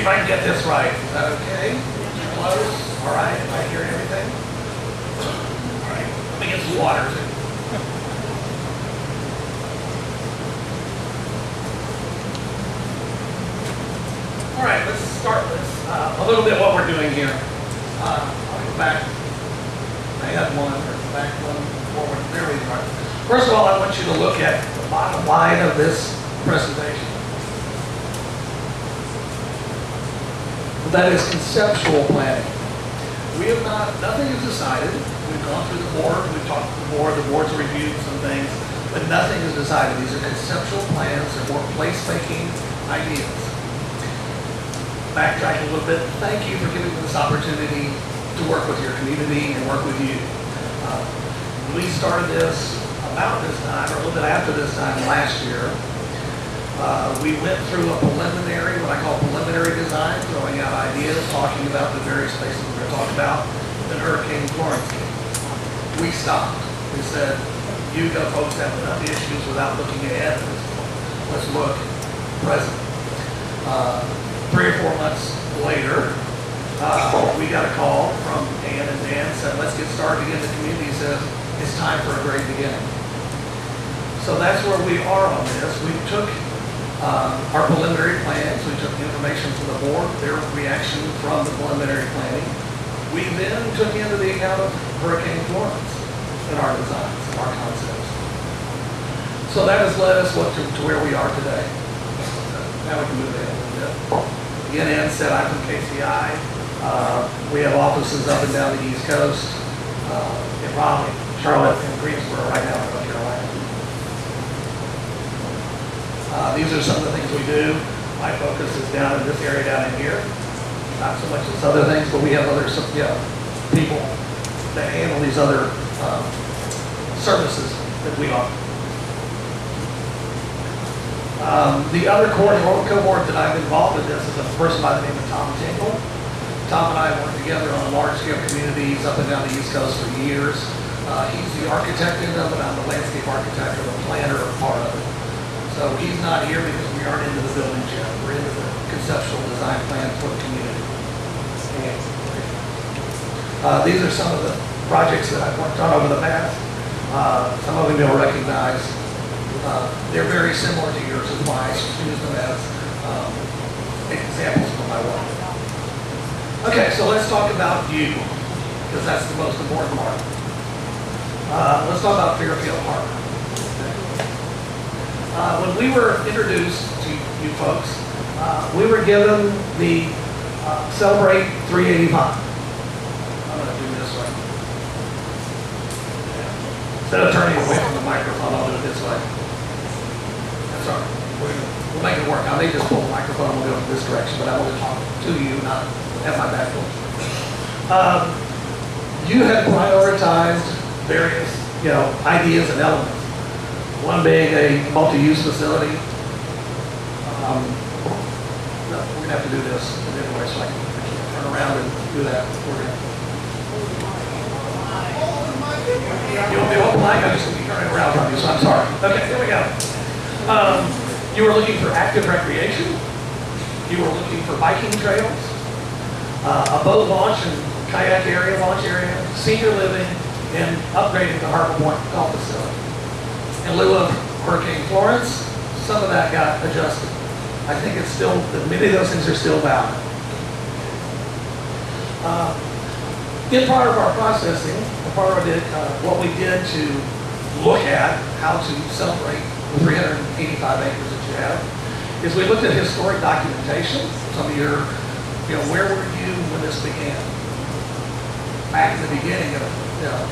I can get this right. Is that okay? Close. All right. Am I hearing everything? All right. Let me get some water. All right. Let's start this. A little bit what we're doing here. I'll go back. I had one. Back one forward. There we are. First of all, I want you to look at the bottom line of this presentation. That is conceptual planning. We have nothing is decided. We've gone through the board, we've talked to the board's reviewed some things, but nothing is decided. These are conceptual plans, they're more place-making ideas. Backtrack a little bit. Thank you for giving me this opportunity to work with your community and work with you. We started this about this time, or a little bit after this time last year. We went through a preliminary, what I call preliminary design, throwing out ideas, talking about the various places we're going to talk about. Then Hurricane Florence came. We stopped. We said, you go folks have enough issues without looking ahead. Let's look present. 3 or 4 months later, we got a call from Ann and Dan, said, let's get started again. The community says, it's time for a great beginning. So that's where we are on this. We took our preliminary plans, we took information from the board, their reaction from the preliminary planning. We then took into the account of Hurricane Florence in our designs, in our concepts. So that has led us to where we are today. Now we can move ahead a little bit. Again, Ann said I'm from KCI. We have offices up and down the East Coast, in Raleigh, Charlotte, and Greensboro right now in North Carolina. These are some of the things we do. My focus is down in this area down in here. Not so much as other things, but we have other people that handle these other services that we offer. The other cohort that I've involved in this is a person by the name of Tom Tingle. Tom and I have worked together on large-scale communities up and down the East Coast for years. He's the architect in them, and I'm the landscape architect or the planner of part of it. So he's not here because we aren't into the building yet. We're into the conceptual design plan for the community. These are some of the projects that I've worked on over the past. Some of them you'll recognize. They're very similar to yours, is why I use them as examples from my work. Okay, so let's talk about you, because that's the most important part. Let's talk about Fairfield Harbour. When we were introduced to you folks, we were given the Celebrate 385. I'm going to do this way. Instead of turning away from the microphone, I'll do it this way. That's all right. We'll make it work. I may just pull the microphone and we'll go in this direction, but I want to talk to you, not have my back to you had prioritized various, ideas and elements. One being a multi-use facility. No, we're gonna have to do this anyway, so I can't turn around and do that. You'll be open mic. I'm just gonna be turning around from you, so I'm sorry. Okay, here we go. You were looking for active recreation. You were looking for biking trails, a boat launch and kayak area, launch area, senior living, and upgrading the Harbor Point golf facility. In lieu of Hurricane Florence, some of that got adjusted. I think it's still, many of those things are still valid. In part of our processing, part of it, what we did to look at how to celebrate the 385 acres that you have, is we looked at historic documentation. Some of your, where were you when this began? Back in the beginning of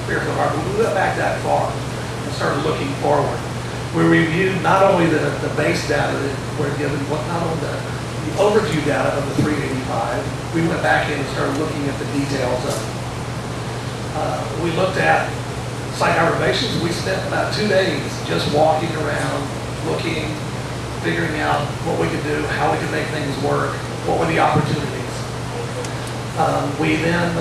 Fairfield Harbour, we went back that far. Started looking forward. We reviewed not only the base data that were given, but not only the overview data of the 385. We went back in and started looking at the details of it. We looked at site observations. We spent about 2 days just walking around, looking, figuring out what we could do, how we could make things work, what were the opportunities. We then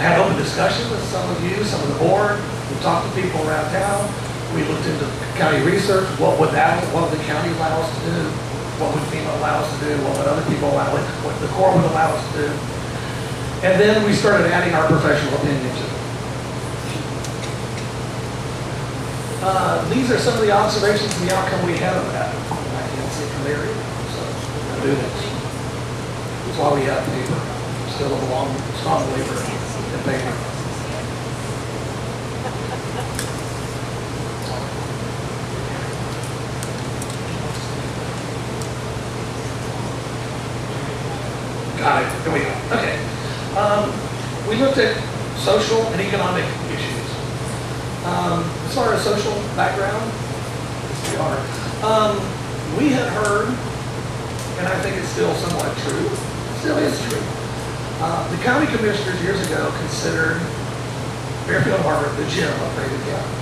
had open discussion with some of you, some of the board. We talked to people around town. We looked into county research. What would the county allow us to do? what would FEMA allow us to do, what would other people allow it, what the Corps would allow us to do. And then we started adding our professional opinion to it. These are some of the observations and the outcome we had of that. I can't see it from there either, so I do this. That's why we have paper. Still a strong believer in paper. Got it. Here we go. Okay. We looked at social and economic issues. As far as social background, we had heard, and I think it's still somewhat true, still is true. The county commissioners years ago considered Fairfield Harbour the gem of Fairfield County.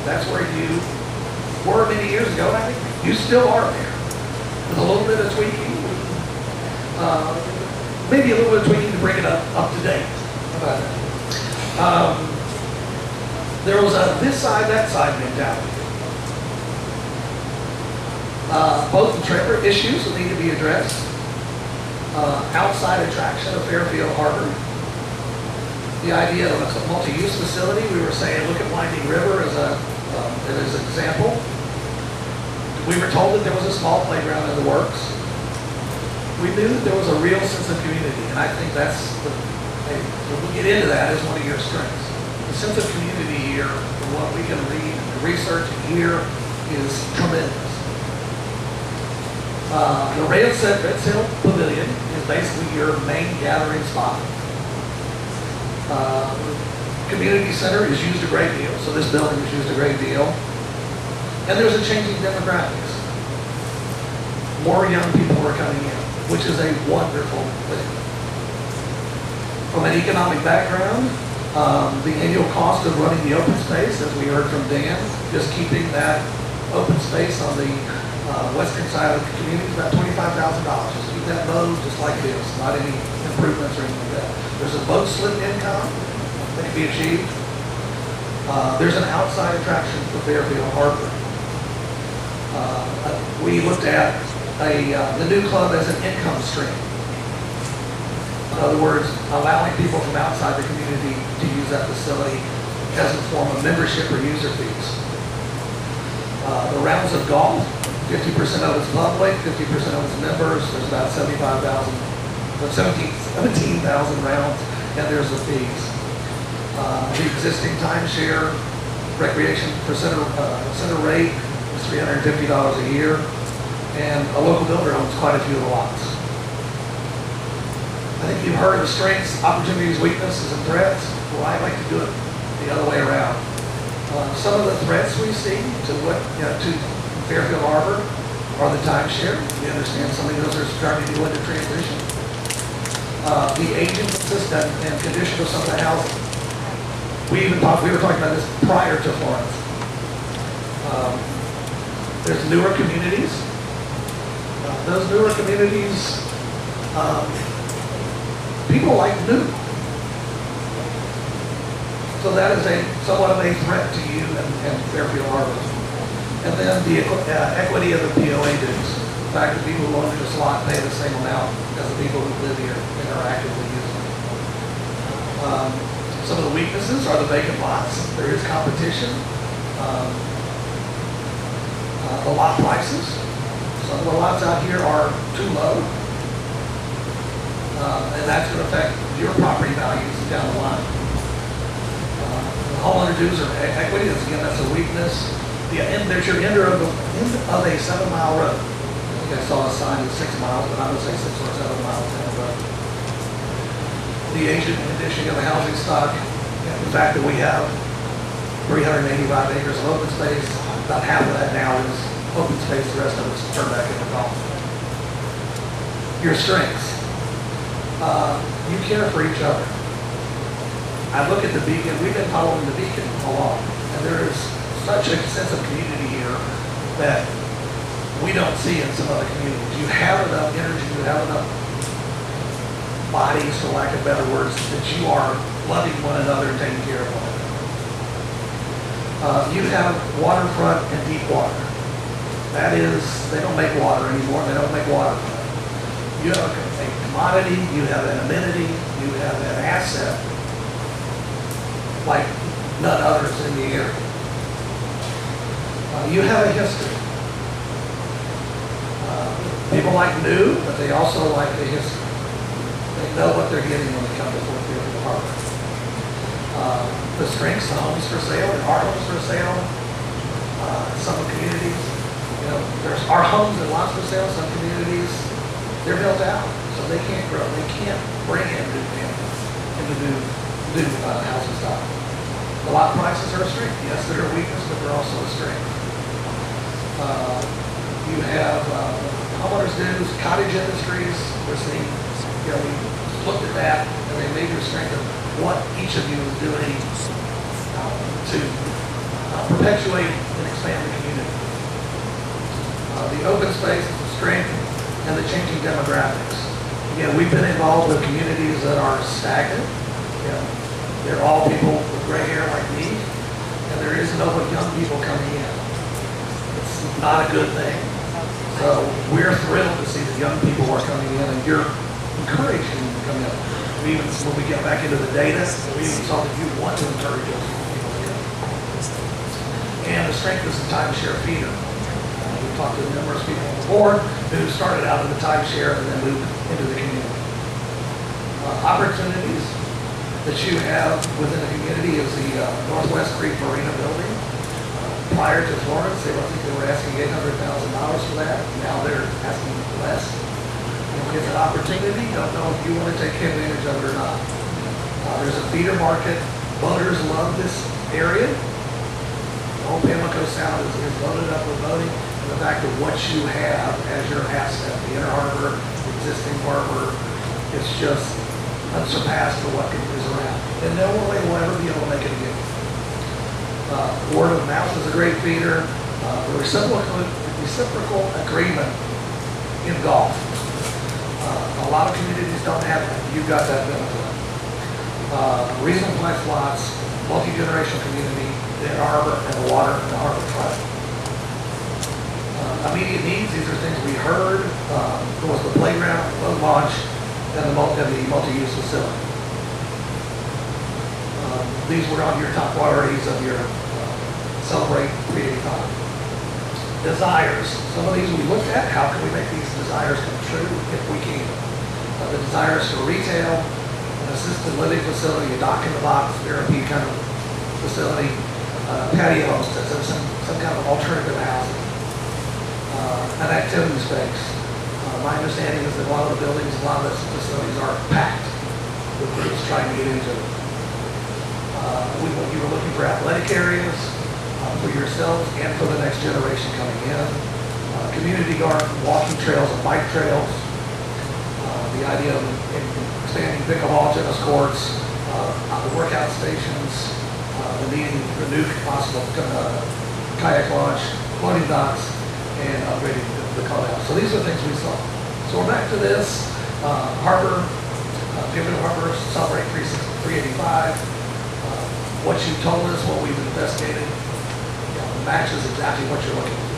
That's where you were many years ago, and I think you still are there. With a little bit of tweaking, maybe a little bit of tweaking to bring it up to date. How about that? There was a this side, that side mentality. Both the trailer issues that need to be addressed, outside attraction of Fairfield Harbour, the idea of a multi-use facility. We were saying, look at Winding River as an example. We were told that there was a small playground in the works. We knew that there was a real sense of community, and I think we'll get into that as one of your strengths. The sense of community here, from what we can read and research and hear, is tremendous. The Red Hill Pavilion is basically your main gathering spot. Community center is used a great deal, so this building is used a great deal. And there's a changing demographics. More young people are coming in, which is a wonderful thing. From an economic background, the annual cost of running the open space, as we heard from Dan, just keeping that open space on the western side of the community is about $25,000. Just keep that mowed just like this, not any improvements or anything like that. There's a boat slip income that can be achieved. There's an outside attraction for Fairfield Harbour. We looked at the new club as an income stream. In other words, allowing people from outside the community to use that facility as a form of membership or user fees. The rounds of golf, 50% of it's public, 50% of it's members. There's about 17,000 rounds, and there's the fees. The existing timeshare recreation for center rate is $350 a year, and a local builder owns quite a few of the lots. I think you've heard of the strengths, opportunities, weaknesses, and threats. Well, I like to do it the other way around. Some of the threats we see to Fairfield Harbour are the timeshare. We understand some of those are starting to go into transition. The aging system and condition of some of the housing. We were talking about this prior to Florence. There's newer communities. Those newer communities, people like new. So that is somewhat of a threat to you and Fairfield Harbour. And then the equity of the POA dues. The fact that people who own this lot pay the same amount as the people who live here and are actively using it. Some of the weaknesses are the vacant lots. There is competition. The lot prices. Some of the lots out here are too low. And that's going to affect your property values down the line. Homeowner dues are equity. That's a weakness. There's your end of a 7-mile road. I think I saw a sign of 6 miles, but I would say 6 or 7 miles down the road. The aging conditioning of the housing stock, the fact that we have 385 acres of open space, about half of that now is open space, the rest of it's turned back into golf. Your strengths. You care for each other. I look at the beacon, we've been following the beacon along, and there is such a sense of community here that we don't see in some other communities. You have enough energy, you have enough bodies, for lack of better words, that you are loving one another and taking care of one another. You have waterfront and deep water. That is, they don't make water anymore. They don't make water. You have a commodity, you have an amenity, you have an asset like none others in the area. You have a history. People like new, but they also like the history. They know what they're getting when they come to Fairfield Harbour. The strengths, the homes for sale, there are homes for sale. Some communities, you know, there's our homes and lots for sale. Some communities, they're built out, so they can't grow. They can't bring in new families into new housing stock. The lot prices are a strength. Yes, they're a weakness, but they're also a strength. You have homeowners dues, cottage industries. We're seeing, you know, we looked at that and a major strength of what each of you is doing to perpetuate and expand the community. The open space is a strength, and the changing demographics. Again, we've been involved with communities that are stagnant. You know, they're all people with gray hair like me, and there is no young people coming in. It's not a good thing. So we're thrilled to see that young people are coming in, and you're encouraging them to come in. We even, when we get back into the data, we even saw that you want to encourage those people to come. And the strength is the timeshare feeder. We've talked to numerous people on the board who started out in the timeshare and then moved into the community. Opportunities that you have within the community is the Northwest Creek Marina building. Prior to Florence, I think they were asking $800,000 for that. Now they're asking less. It's an opportunity. Don't know if you want to take advantage of it or not. There's a feeder market. Boaters love this area. The whole Pamlico Sound is loaded up with boating. And the fact of what you have as your asset, the inner harbor, the existing harbor, it's just unsurpassed for what is around. And no way will ever be able to make it again. Word of mouth is a great feeder. The reciprocal agreement in golf. A lot of communities don't have that. You've got that benefit. Reasonable price lots, multi-generational community, the inner harbor, and the water and the harbor front. Immediate needs, these are things we heard. There was the playground, the boat launch, and the multi-use facility. These were on your top priorities of your Celebrate 385. Desires. Some of these we looked at. How can we make these desires come true if we can? The desires for retail, an assisted living facility, a dock-in-the-box therapy kind of facility, patio homesteads, some kind of alternative housing, an activity space. My understanding is that a lot of the buildings, a lot of the facilities are packed with groups trying to get into it. You were looking for athletic areas for yourselves and for the next generation coming in. Community garden, walking trails and bike trails. The idea of expanding pickleball, tennis courts, the workout stations, the new possible kayak launch, floating docks, and upgrading the clubhouse. So these are things we saw. So we're back to this. Harbor, Fairfield Harbour, Celebrate 385. What you told us, what we've investigated, matches exactly what you're looking for.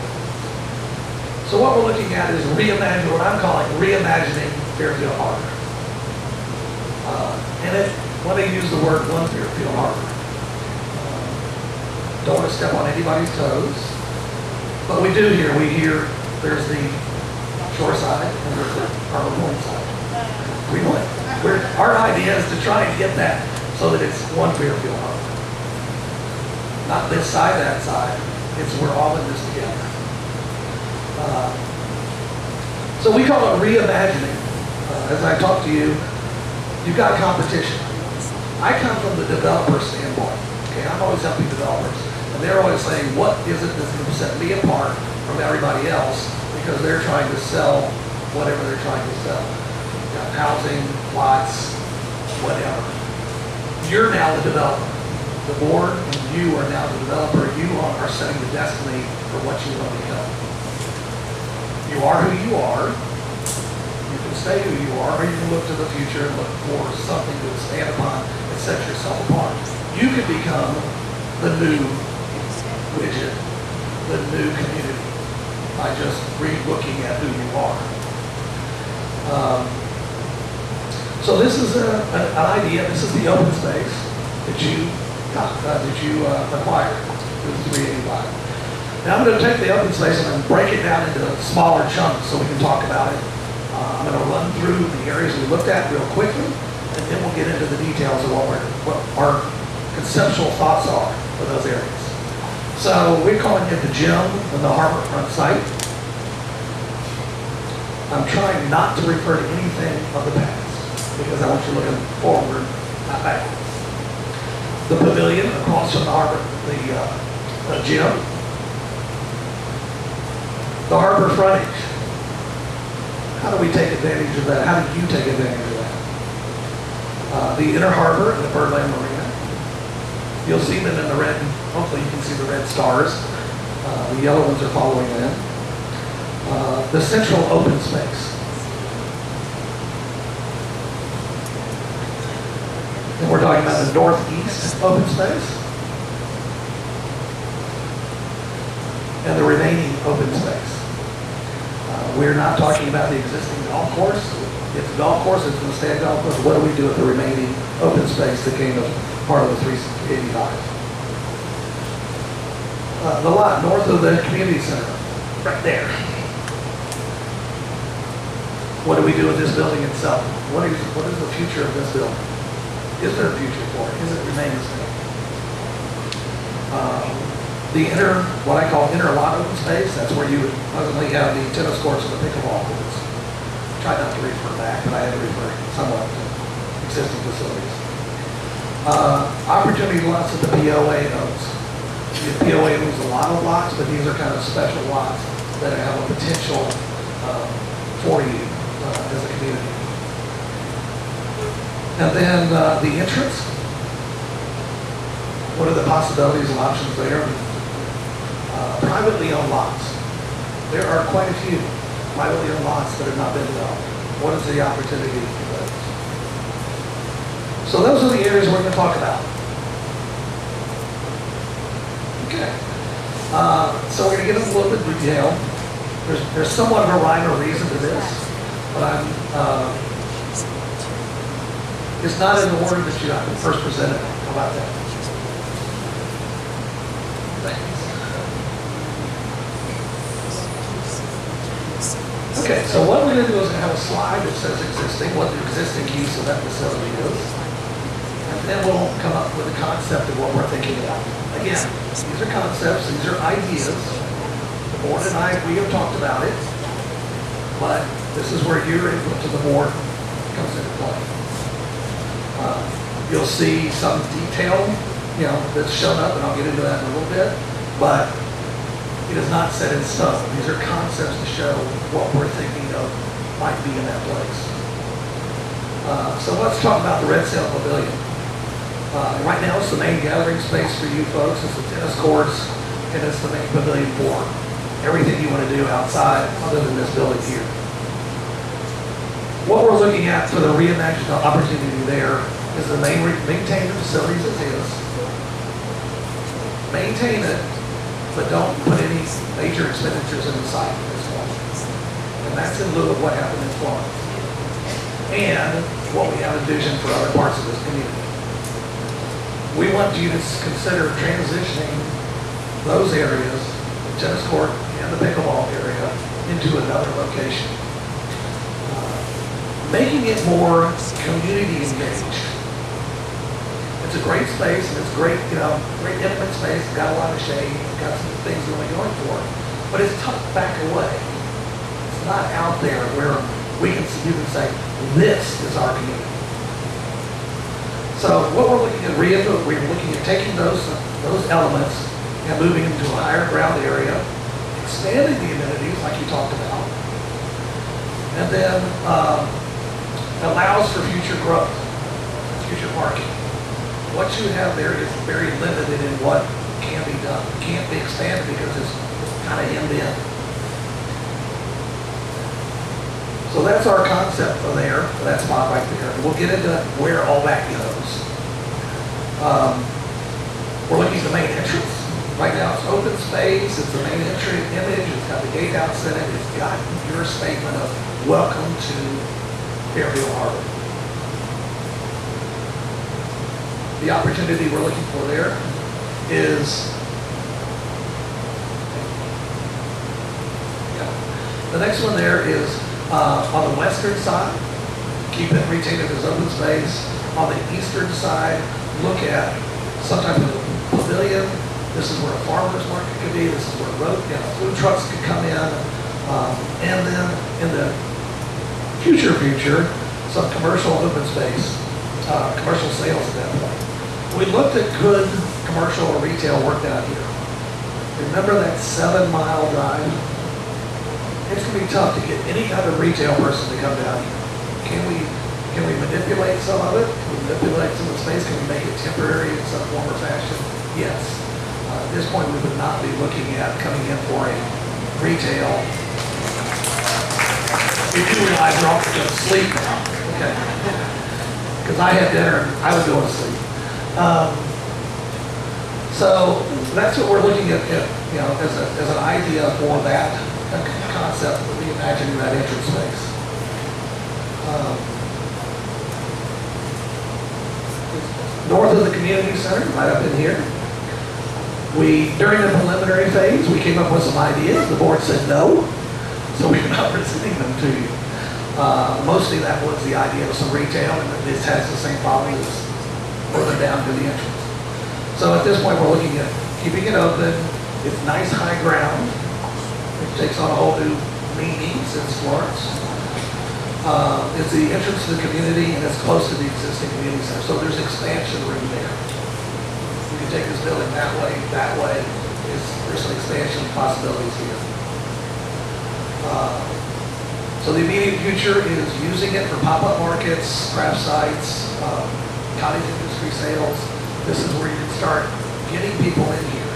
So what we're looking at is reimagine, what I'm calling reimagining Fairfield Harbour. When they use the word one Fairfield Harbour, don't want to step on anybody's toes, but we do here. We hear there's the shore side and there's the Harbor Point side. Our idea is to try and get that so that it's one Fairfield Harbour. Not this side, that side. It's we're all in this together. So we call it reimagining. As I talk to you, you've got competition. I come from the developer standpoint. Okay, I'm always helping developers, and they're always saying, "What is it that's going to set me apart from everybody else?" Because they're trying to sell whatever they're trying to sell. You've got housing, lots, whatever. You're now the developer. The board and you are now the developer. You are setting the destiny for what you want to become. You are who you are. You can stay who you are, or you can look to the future and look for something to stand upon and set yourself apart. You could become the new widget, the new community. by just re-looking at who you are. So this is an idea. This is the open space that you acquired with 385. Now I'm going to take the open space and then break it down into smaller chunks so we can talk about it. I'm going to run through the areas we looked at real quickly, and then we'll get into the details of what our conceptual thoughts are for those areas. So we're calling it the gym and the harbor front site. I'm trying not to refer to anything of the past because I want you looking forward, not back. The pavilion across from the harbor, the gym, the harbor frontage. How do we take advantage of that? How do you take advantage of that? The inner harbor and the Birdland Marina. You'll see them in the red, hopefully you can see the red stars. The yellow ones are following in. The central open space. And we're talking about the northeast open space. And the remaining open space. We're not talking about the existing golf course. If the golf course is going to stay a golf course, what do we do with the remaining open space that came as part of the 385? The lot north of the community center, right there. What do we do with this building itself? What is the future of this building? Is there a future for it? Is it remain the same? The what I call inner lot open space, that's where you would presently have the tennis courts and the pickleball courts. Try not to refer back, but I had to refer somewhat to existing facilities. Opportunity lots that the POA owns. The POA owns a lot of lots, but these are kind of special lots that have a potential for you as a community. And then the entrance. What are the possibilities and options there? Privately owned lots. There are quite a few privately owned lots that have not been developed. What is the opportunity for those? So those are the areas we're going to talk about. Okay. So we're going to get into a little bit of detail. There's somewhat of a rhyme or reason to this, but it's not in the order that you first presented. How about that? Thanks. Okay, so what we're going to do is have a slide that says existing, what the existing use of that facility is. And then we'll come up with a concept of what we're thinking about. Again, these are concepts, these are ideas. The board and I, we have talked about it, but this is where your input to the board comes into play. You'll see some detail, that's shown up, and I'll get into that in a little bit, but it is not set in stone. These are concepts to show what we're thinking of might be in that place. So let's talk about the Red Sail Pavilion. Right now it's the main gathering space for you folks. It's the tennis courts, and it's the main pavilion for everything you want to do outside other than this building here. What we're looking at for the reimagined opportunity there is to maintain the facilities as is. Maintain it, but don't put any major expenditures in the site at this point. And that's in lieu of what happened in Florence. And what we have envisioned for other parts of this community. We want you to consider transitioning those areas, the tennis court and the pickleball area, into another location. Making it more community engaged. It's a great space, and it's great, great intimate space. It's got a lot of shade. It's got some things really going for it. But it's tucked back away. It's not out there where you can say, this is our community. So what we're looking at, we're looking at taking those elements and moving them to a higher ground area, expanding the amenities like you talked about, and then allows for future growth, future parking. What you have there is very limited in what can be done. It can't be expanded because it's kind of hemmed in. So that's our concept for there, for that spot right there. And we'll get into where all that goes. We're looking at the main entrance. Right now it's open space, it's the main entry image, it's got the gatehouse in it, it's got your statement of welcome to Fairfield Harbour. The opportunity we're looking for there is, the next one there is on the western side, keep it, retain it as open space. On the eastern side, look at some type of pavilion. This is where a farmer's market could be. This is where food trucks could come in. And then in the future, some commercial open space, commercial sales at that point. We looked at good commercial or retail work down here. Remember that 7-mile drive? It's going to be tough to get any kind of retail person to come down here. Can we manipulate some of it? Can we manipulate some of the space? Can we make it temporary in some form or fashion? Yes. At this point, we would not be looking at coming in for a retail. If you realize you're all going to sleep now, okay? Because I had dinner and I was going to sleep. So that's what we're looking at, as an idea for that concept of reimagining that entrance space. North of the community center, right up in here. During the preliminary phase, we came up with some ideas. The board said no, so we're not presenting them to you. Mostly that was the idea of some retail, and this has the same problem as further down to the entrance. So at this point, we're looking at keeping it open. It's nice high ground. It takes on a whole new meaning since Florence. It's the entrance to the community, and it's close to the existing community center. So there's expansion room there. You can take this building that way. There's some expansion possibilities here. So the immediate future is using it for pop-up markets, craft sites, cottage industry sales. This is where you can start getting people in here,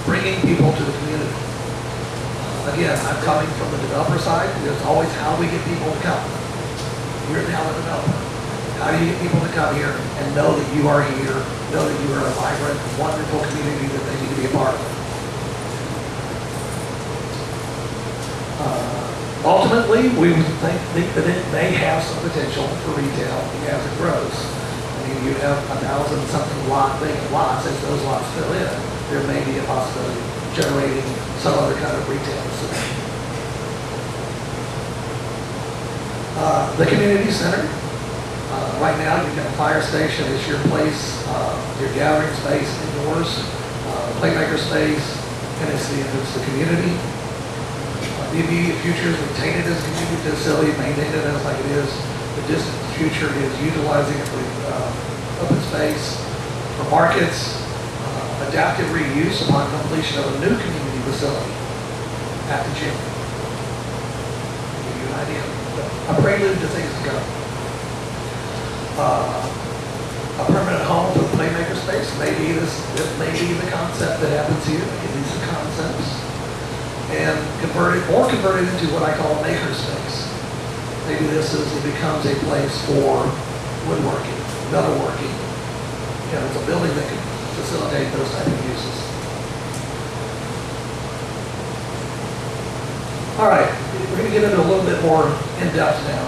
bringing people to the community. Again, I'm coming from the developer side. It's always how we get people to come. You're now a developer. How do you get people to come here and know that you are here, know that you are a vibrant, wonderful community that they need to be a part of? Ultimately, we think that it may have some potential for retail as it grows. I mean, you have 1,000-something vacant lots. As those lots fill in, there may be a possibility of generating some other kind of retail facility. The community center. Right now, you've got a fire station. It's your place, your gathering space indoors, playmaker space, and it's the entrance to the community. The immediate future is retain it as a community facility, maintain it as like it is. The distant future is utilizing it for open space, for markets, adaptive reuse upon completion of a new community facility at the gym. To give you an idea. A prelude to things to come. A permanent home for the playmaker space. Maybe this may be the concept that happens here. These are concepts. And converted into what I call a maker space. Maybe it becomes a place for woodworking, metalworking. It's a building that can facilitate those type of uses. All right, we're going to get into a little bit more in depth now.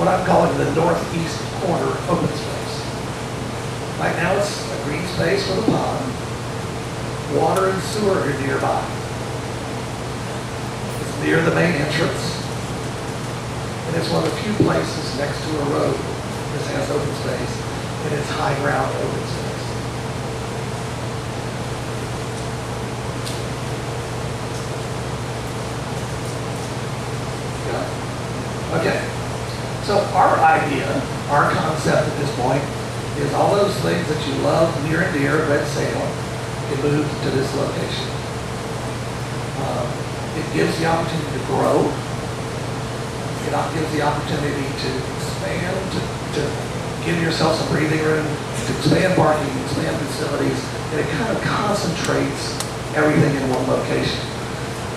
What I'm calling the northeast corner open space. Right now it's a green space with a pond. Water and sewer are nearby. Near the main entrance, and it's one of the few places next to a road that has open space, and it's high ground open space. Yeah. Okay, so our idea, our concept at this point, is all those things that you love near and dear, Red Sail, get moved to this location. It gives the opportunity to grow. It gives the opportunity to expand, to give yourself some breathing room, to expand parking, expand facilities, and it kind of concentrates everything in one location.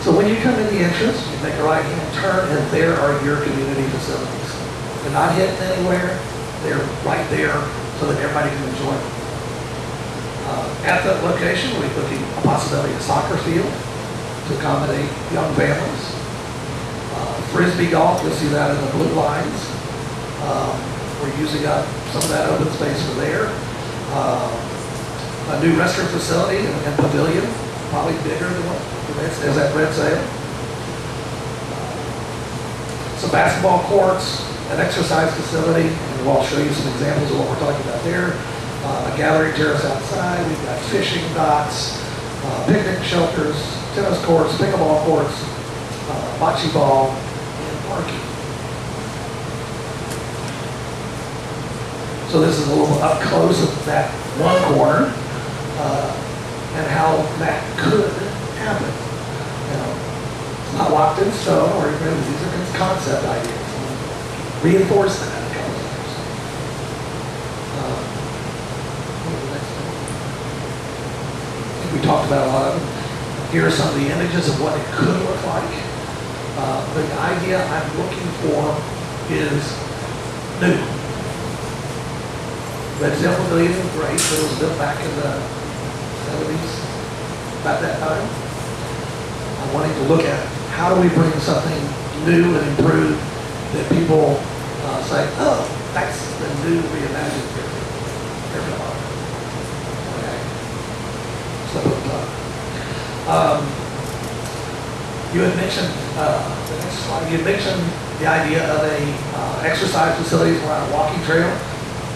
So when you come in the entrance, you make a right-hand turn, and there are your community facilities. They're not hidden anywhere. They're right there so that everybody can enjoy them. At that location, we're looking at a possibility of soccer field to accommodate young families. Frisbee golf, you'll see that in the blue lines. We're using up some of that open space for there. A new restroom facility and pavilion, probably bigger than what is at Red Sail. Some basketball courts, an exercise facility, and I'll show you some examples of what we're talking about there. A gathering terrace outside, we've got fishing docks, picnic shelters, tennis courts, pickleball courts, bocce ball, and parking. So this is a little up close of that one corner and how that could happen. You know, it's not locked in stone, or even these are concept ideas. Reinforce that. We talked about a lot of them. Here are some of the images of what it could look like. The idea I'm looking for is new. Red Sail Pavilion is great, but it was built back in the 70s, about that time. I'm wanting to look at how do we bring something new and improved that people say, oh, that's the new reimagined Fairfield Harbour. You had mentioned the next slide. You had mentioned the idea of a exercise facilities around a walking trail.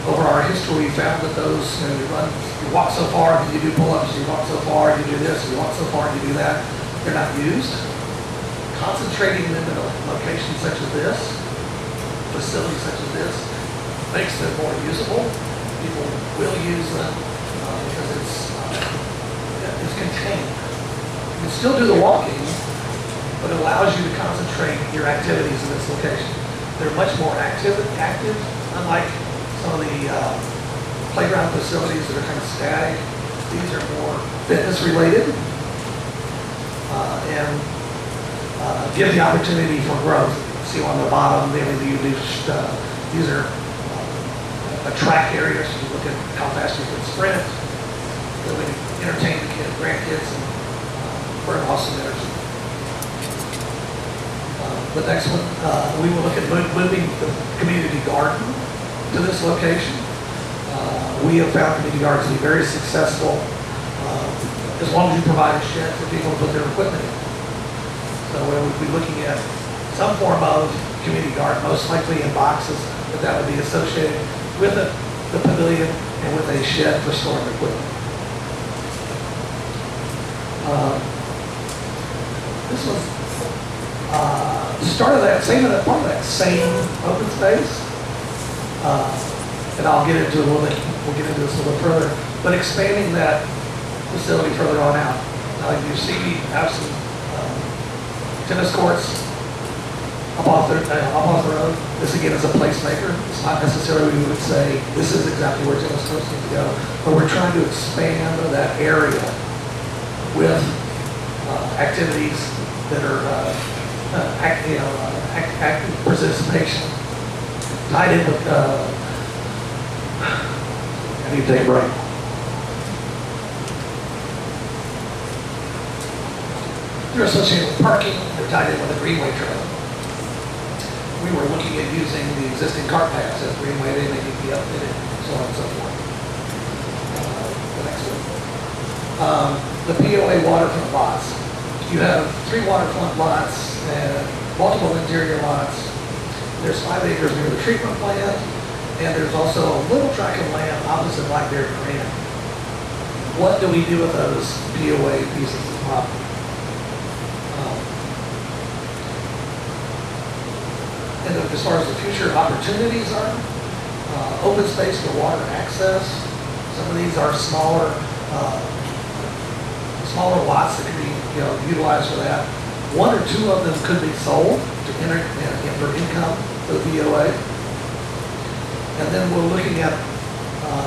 Over our history, we found that those, you walk so far, then you do pull-ups. You walk so far, you do this. You walk so far, you do that. They're not used. Concentrating them in a location such as this, facilities such as this, makes them more usable. People will use them because it's contained. You can still do the walking, but it allows you to concentrate your activities in this location. They're much more active, unlike some of the playground facilities that are kind of static. These are more fitness related and give the opportunity for growth. See on the bottom, these are a track area, so you look at how fast you can sprint. Really entertain the kids, grandkids, and Bern also there. The next one, we will look at moving the community garden to this location. We have found community gardens to be very successful as long as you provide a shed for people to put their equipment in. So we would be looking at some form of community garden, most likely in boxes, but that would be associated with the pavilion and with a shed for storing equipment. This was part of that same open space. And I'll get into a little bit. We'll get into this a little further. But expanding that facility further on out. You see, we have some tennis courts up off the road. This again is a placemaker. It's not necessarily we would say this is exactly where tennis courts need to go, but we're trying to expand that area with activities that are active participation tied in with. I need to take a break. They're associated with parking. They're tied in with a greenway trail. We were looking at using the existing cart paths as greenway. They may need to be updated, so on and so forth. The next one. The POA waterfront lots. You have 3 waterfront lots and multiple interior lots. There's 5 acres near the treatment plant, and there's also a little tract of land opposite Blackberry Marina. What do we do with those POA pieces of property? And as far as the future opportunities are, open space for water access. Some of these are smaller lots that can be utilized for that. 1 or 2 of them could be sold to enter for income for the POA. And then we're looking at,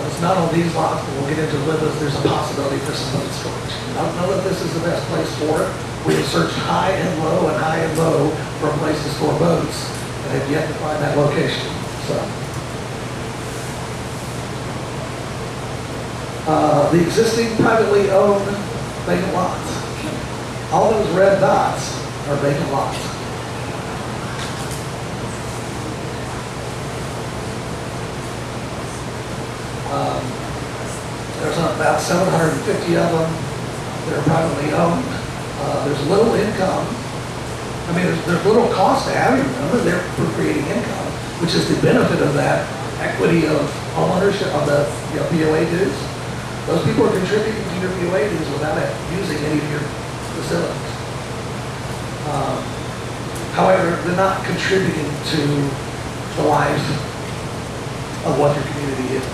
it's not on these lots, but we'll get into Libas, there's a possibility for some boat storage. I don't know that this is the best place for it. We have searched high and low for a place to store boats, and have yet to find that location. So, The existing privately owned vacant lots. All those red dots are vacant lots. There's about 750 of them that are privately owned. There's little income. I mean, there's little cost to having them, but they're creating income, which is the benefit of that equity of homeownership of the POA dues. Those people are contributing to your POA dues without using any of your facilities. However, they're not contributing to the life of what your community is.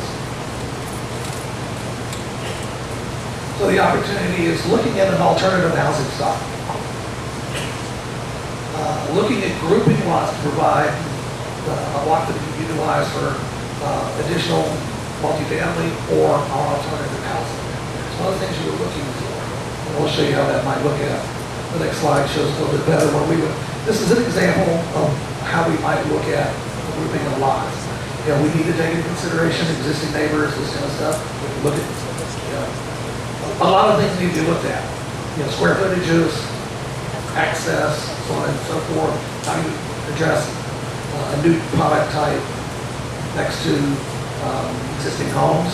So the opportunity is looking at an alternative housing stock. Looking at grouping lots to provide a lot that can be utilized for additional multifamily or alternative housing. It's one of the things you were looking for. And we'll show you how that might look at. The next slide shows a little bit better when we would. This is an example of how we might look at the grouping of lots. You know, we need to take into consideration existing neighbors, this kind of stuff. We can look at, a lot of things need to be looked at. You know, square footages, access, so on and so forth. How do you address a new product type next to existing homes?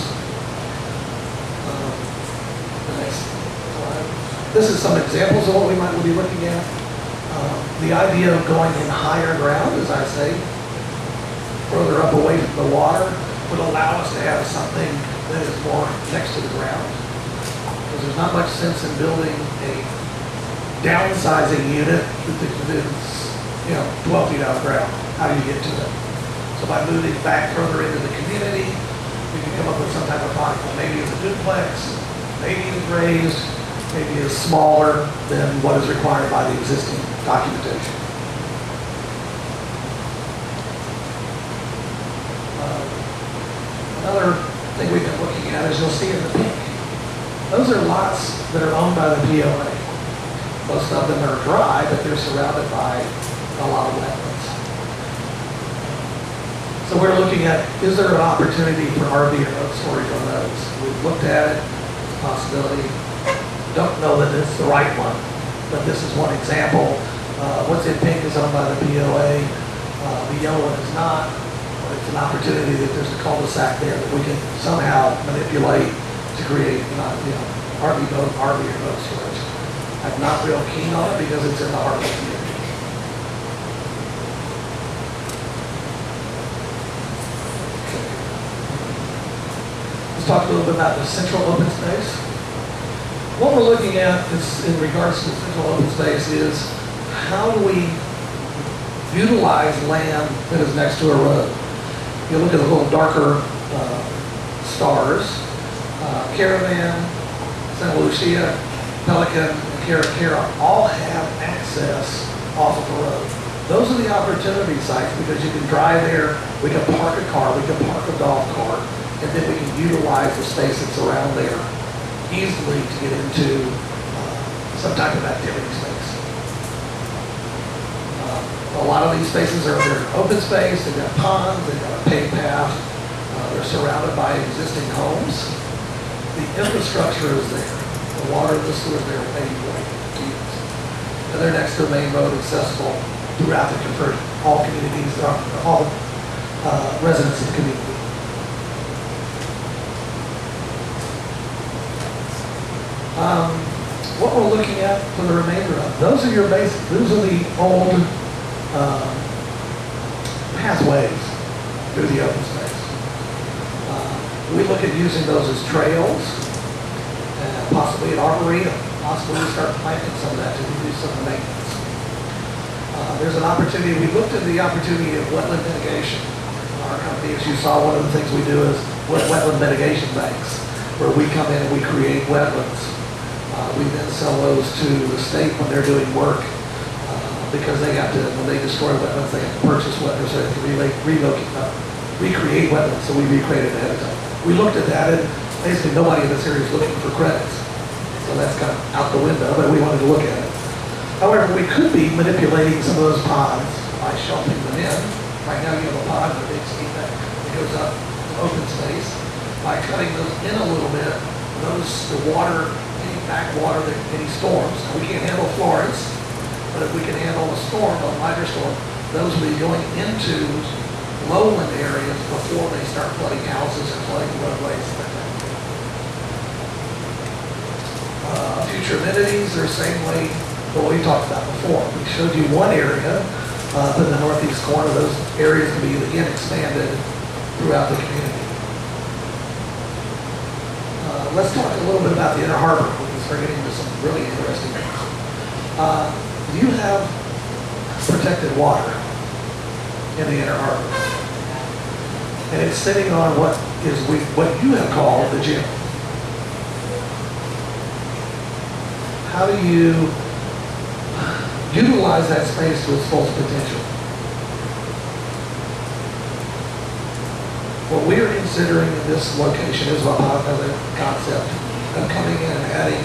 The next slide. This is some examples of what we might be looking at. The idea of going in higher ground, as I say, further up away from the water, would allow us to have something that is more next to the ground. Because there's not much sense in building a downsizing unit that is, 12 feet out of ground. How do you get to it? So by moving back further into the community, we can come up with some type of product. Maybe it's a duplex, maybe it's raised, maybe is smaller than what is required by the existing documentation. Another thing we've been looking at is you'll see in the pink. Those are lots that are owned by the POA. Most of them are dry, but they're surrounded by a lot of wetlands. So we're looking at, is there an opportunity for RV or boat storage on those? We've looked at it, possibility. Don't know that it's the right one, but this is one example. What's in pink is owned by the POA. The yellow one is not. But it's an opportunity that there's a cul-de-sac there that we can somehow manipulate to create, RV or boat storage. I'm not real keen on it because it's in the heart of the community. Let's talk a little bit about the central open space. What we're looking at is, in regards to central open space, is how do we utilize land that is next to a road? You look at the little darker stars, Caravan, Santa Lucia, Pelican, and Cara all have access off of the road. Those are the opportunity sites because you can drive there, we can park a car, we can park a golf cart, and then we can utilize the space that's around there easily to get into some type of activity space. A lot of these spaces are open space, they've got ponds, they've got a paved path, they're surrounded by existing homes. The infrastructure is there. The water, the sewer is there, maybe to use. And they're next to the main road, accessible throughout the conversion. All communities, all residents of the community. What we're looking at for the remainder of those are your basic. Those are the old pathways through the open space. We look at using those as trails, and possibly an arboretum. Possibly we start planting some of that to reduce some of the maintenance. There's an opportunity. We looked at the opportunity of wetland mitigation. Our company, as you saw, one of the things we do is wetland mitigation banks, where we come in and we create wetlands. We then sell those to the state when they're doing work because they have to, when they destroy wetlands, they have to purchase wetlands, so they have to recreate wetlands, so we recreate it ahead of time. We looked at that, and basically nobody in this area is looking for credits. So that's kind of out the window, but we wanted to look at it. However, we could be manipulating some of those ponds by shelving them in. Right now you have a pond, a big ski that goes up to open space. by cutting those in a little bit, the water, any backwater, any storms, we can't handle Florence, but if we can handle a storm, a minor storm, those will be going into lowland areas before they start flooding houses or flooding roadways. Future amenities are the same way what we talked about before. We showed you one area up in the northeast corner. Those areas can be again expanded throughout the community. Let's talk a little bit about the Inner Harbor. We can start getting into some really interesting things. You have protected water in the Inner Harbor, and it's sitting on what you have called the gym. How do you utilize that space to its full potential? What we are considering in this location is a popular concept of coming in and adding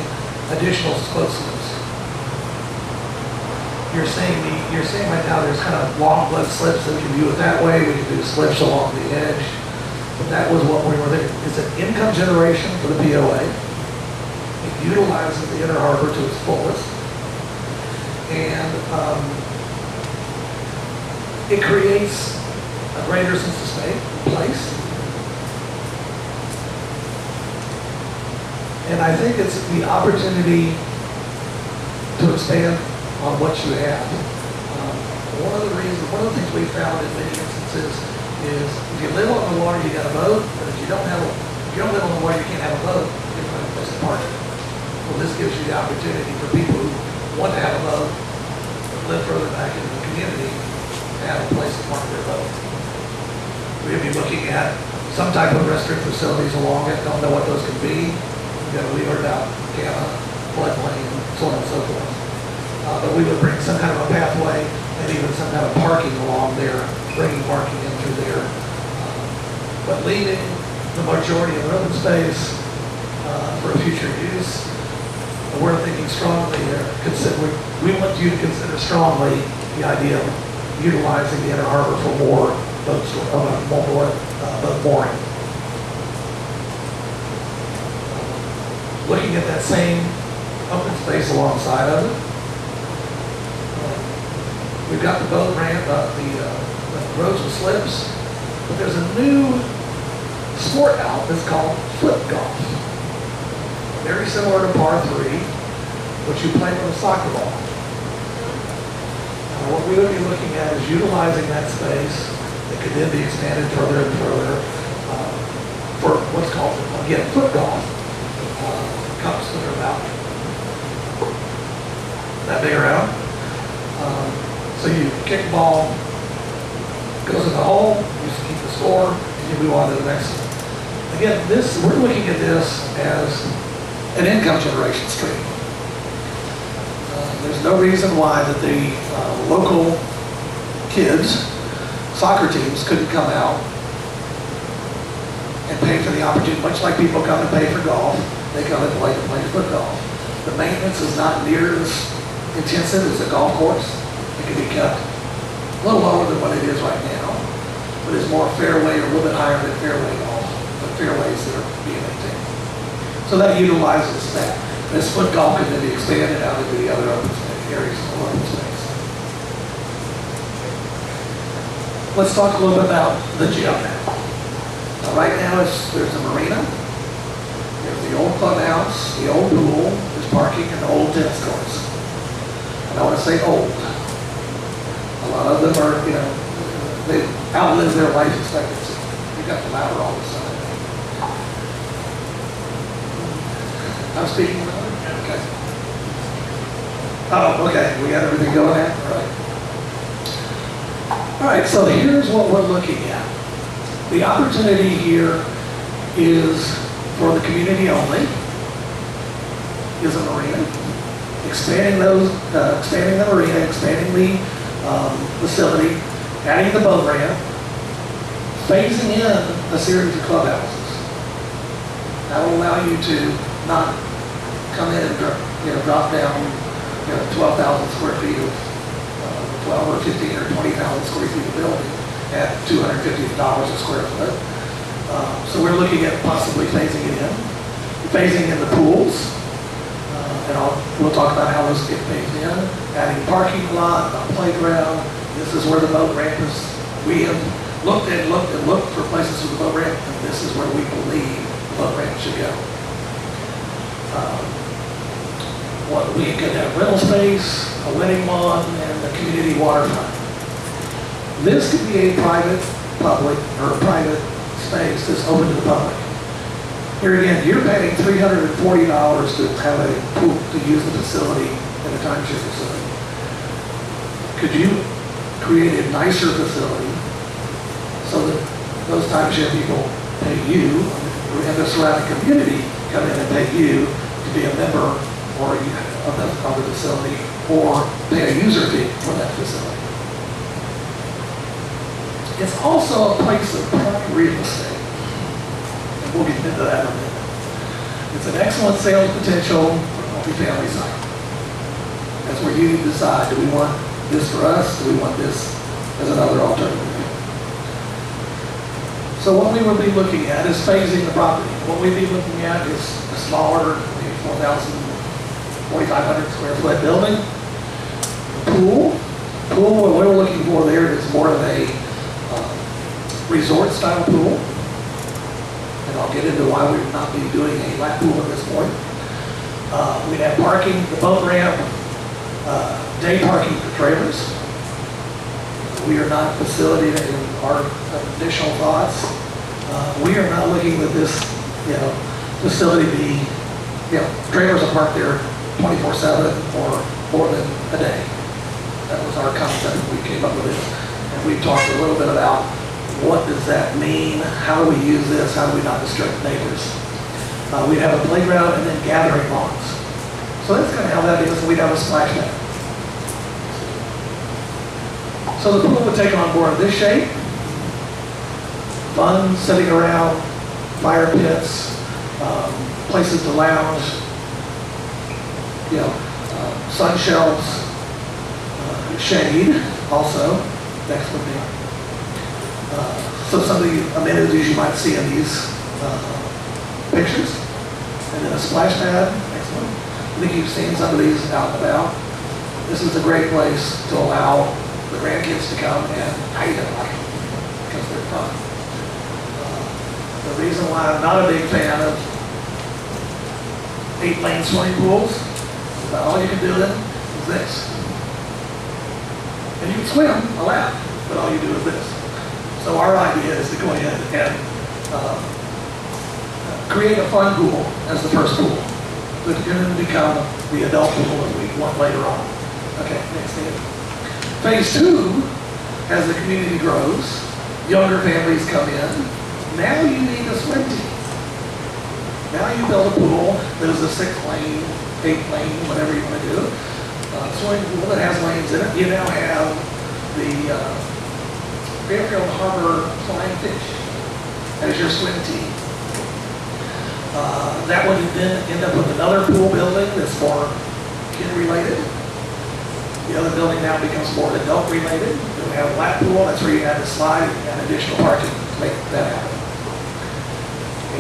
additional slope slips. You're saying right now there's kind of long blood slips, and we can view it that way. We can do slips along the edge. But that was what we were thinking. It's an income generation for the POA. It utilizes the Inner Harbor to its fullest. And it creates a greater sense of place. And I think it's the opportunity to expand on what you have. One of the things we found in many instances is if you live on the water, you got a boat, but if you don't live on the water, you can't have a boat. You don't have a place to park it. Well, this gives you the opportunity for people who want to have a boat, live further back into the community, to have a place to park their boat. We'll be looking at some type of restroom facilities along it. Don't know what those could be. We heard about Gamma, floodplain, so on and so forth. But we would bring some kind of a pathway and even some kind of parking along there, bringing parking in through there. But leaving the majority of open space for future use. We're thinking strongly there. We want you to consider strongly the idea of utilizing the Inner Harbor for more boat mooring. Looking at that same open space alongside of it, we've got the boat ramp, the roads with slips, but there's a new sport out that's called flip golf. Very similar to par 3, which you play with a soccer ball. What we would be looking at is utilizing that space that could then be expanded further and further for what's called, again, flip golf. Cups that are about that big around. So you kick the ball, goes in the hole, you just keep the score, and you move on to the next one. Again, we're looking at this as an income generation stream. There's no reason why that the local kids, soccer teams, couldn't come out and pay for the opportunity, much like people come and pay for golf. They come and play foot golf. The maintenance is not near as intensive as a golf course. It can be kept a little lower than what it is right now, but it's more fairway or a little bit higher than fairway golf, but fairways that are being maintained. So that utilizes that. This foot golf can then be expanded out into the other open space areas of open space. Let's talk a little bit about the gym now. Right now there's a marina. There's the old clubhouse, the old pool, there's parking, and the old tennis courts. And I want to say old. A lot of them are, they outlive their life expectancy. You've got the ladder all the time. I'm speaking with her? Okay. Oh, okay. We got everything going now? All right, so here's what we're looking at. The opportunity here is for the community only, is a marina. Expanding the marina, expanding the facility, adding the boat ramp, phasing in a series of clubhouses. That will allow you to not come in and drop down 12,000 square feet of 12 or 15 or 20,000 square feet of building at $250 a square foot. So we're looking at possibly phasing it in, phasing in the pools, and we'll talk about how those get phased in, adding parking lot, a playground. This is where the boat ramp is. We have looked and looked and looked for places for the boat ramp, and this is where we believe the boat ramp should go. We could have rental space, a wedding lawn, and a community waterfront. This could be a private, public, or private space that's open to the public. Here again, you're paying $340 to have a pool, to use the facility in a timeshare facility. Could you create a nicer facility so that those timeshare people pay you, and the surrounding community come in and pay you to be a member or of the facility, or pay a user fee for that facility? It's also a place of prime real estate, and we'll get into that in a minute. It's an excellent sales potential for a multifamily site. That's where you decide, do we want this for us, do we want this as another alternative? So what we would be looking at is phasing the property. What we'd be looking at is a smaller, 4,500 square foot building. Pool, what we're looking for there is more of a resort style pool. And I'll get into why we would not be doing a lap pool at this point. We'd have parking, the boat ramp, day parking for trailers. We are not facility in our additional thoughts. We are not looking at this, facility be, trailers are parked there 24/7 or more than a day. That was our concept when we came up with this. And we talked a little bit about what does that mean? How do we use this? How do we not disturb neighbors? We'd have a playground and then gathering lawns. So that's kind of how that is. We'd have a splash pad. So the pool would take on more of this shape. Fun, sitting around, fire pits, places to lounge, sun shelves, shade also, next would be. So some of the amenities you might see in these pictures. And then a splash pad, next one. I think you've seen some of these out and about. This is a great place to allow the grandkids to come and hide in life because they're fun. The reason why I'm not a big fan of 8-lane swimming pools is that all you can do then is this. And you can swim a lap, but all you do is this. So our idea is to go ahead and create a fun pool as the first pool. That can then become the adult pool that we want later on. Okay, next thing. Phase 2, as the community grows, younger families come in. Now you need a swim team. Now you build a pool that is a 6-lane, 8-lane, whatever you want to do. Swimming pool that has lanes in it. You now have the Fairfield Harbour flying fish as your swim team. That would then end up with another pool building that's more kid-related. The other building now becomes more adult-related. You'll have a lap pool, that's where you add a slide and additional parking to make that happen.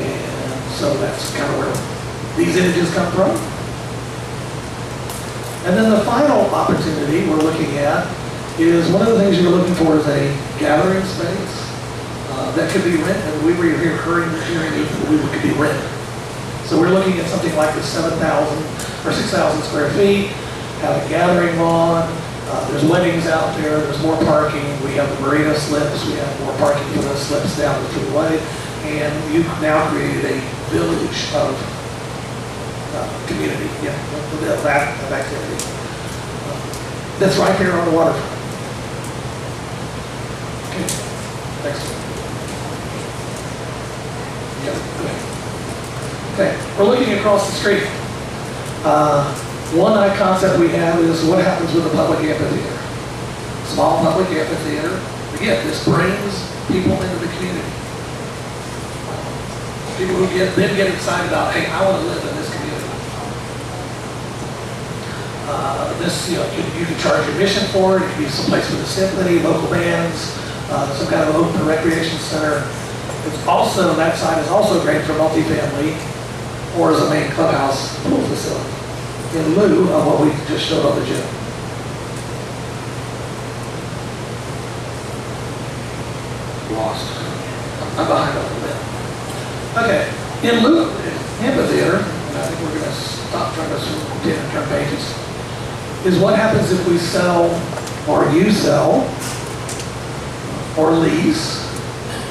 And so that's kind of where these images come from. And then the final opportunity we're looking at is one of the things you're looking for is a gathering space that could be rented. And we were here hearing that we could be rented. So we're looking at something like the 7,000 or 6,000 square feet, have a gathering lawn, there's weddings out there, there's more parking, we have the marina slips, we have more parking for those slips down the freeway, and you've now created a village of community, of activity. That's right here on the waterfront. Okay, next one. Okay, we're looking across the street. One concept we have is what happens with a public amphitheater. Small public amphitheater. Again, this brings people into the community. People who then get excited about, hey, I want to live in this community. You can charge admission for it. It could be some place for the symphony, local bands, some kind of open recreation center. It's also, that site is also great for multifamily or as a main clubhouse pool facility, in lieu of what we just showed on the gym. Lost. I'm behind a little bit. Okay, in lieu of amphitheater, and I think we're going to stop trying to turn pages, is what happens if we sell, or you sell, or lease,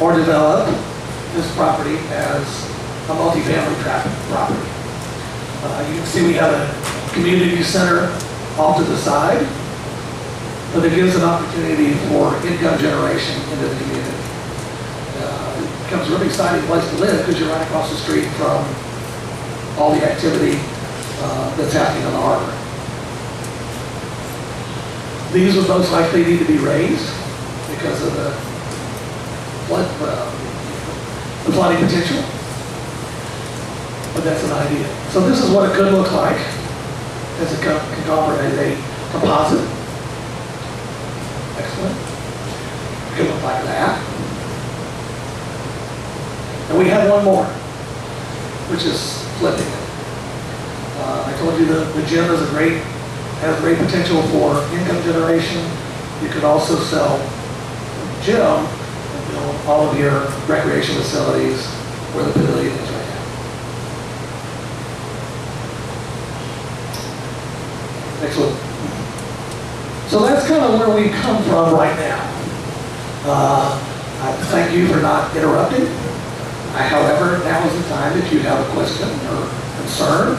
or develop this property as a multifamily property. You can see we have a community center off to the side, but it gives an opportunity for income generation into the community. It becomes a really exciting place to live because you're right across the street from all the activity that's happening on the harbor. These would most likely need to be raised because of the flooding potential. But that's an idea. So this is what it could look like as a composite. Excellent. It could look like that. And we have one more, which is flipping it. I told you the gym has great potential for income generation. You could also sell the gym and build all of your recreation facilities where the pavilion is right now. Excellent. So that's kind of where we come from right now. I thank you for not interrupting. However, now is the time if you have a question or concern.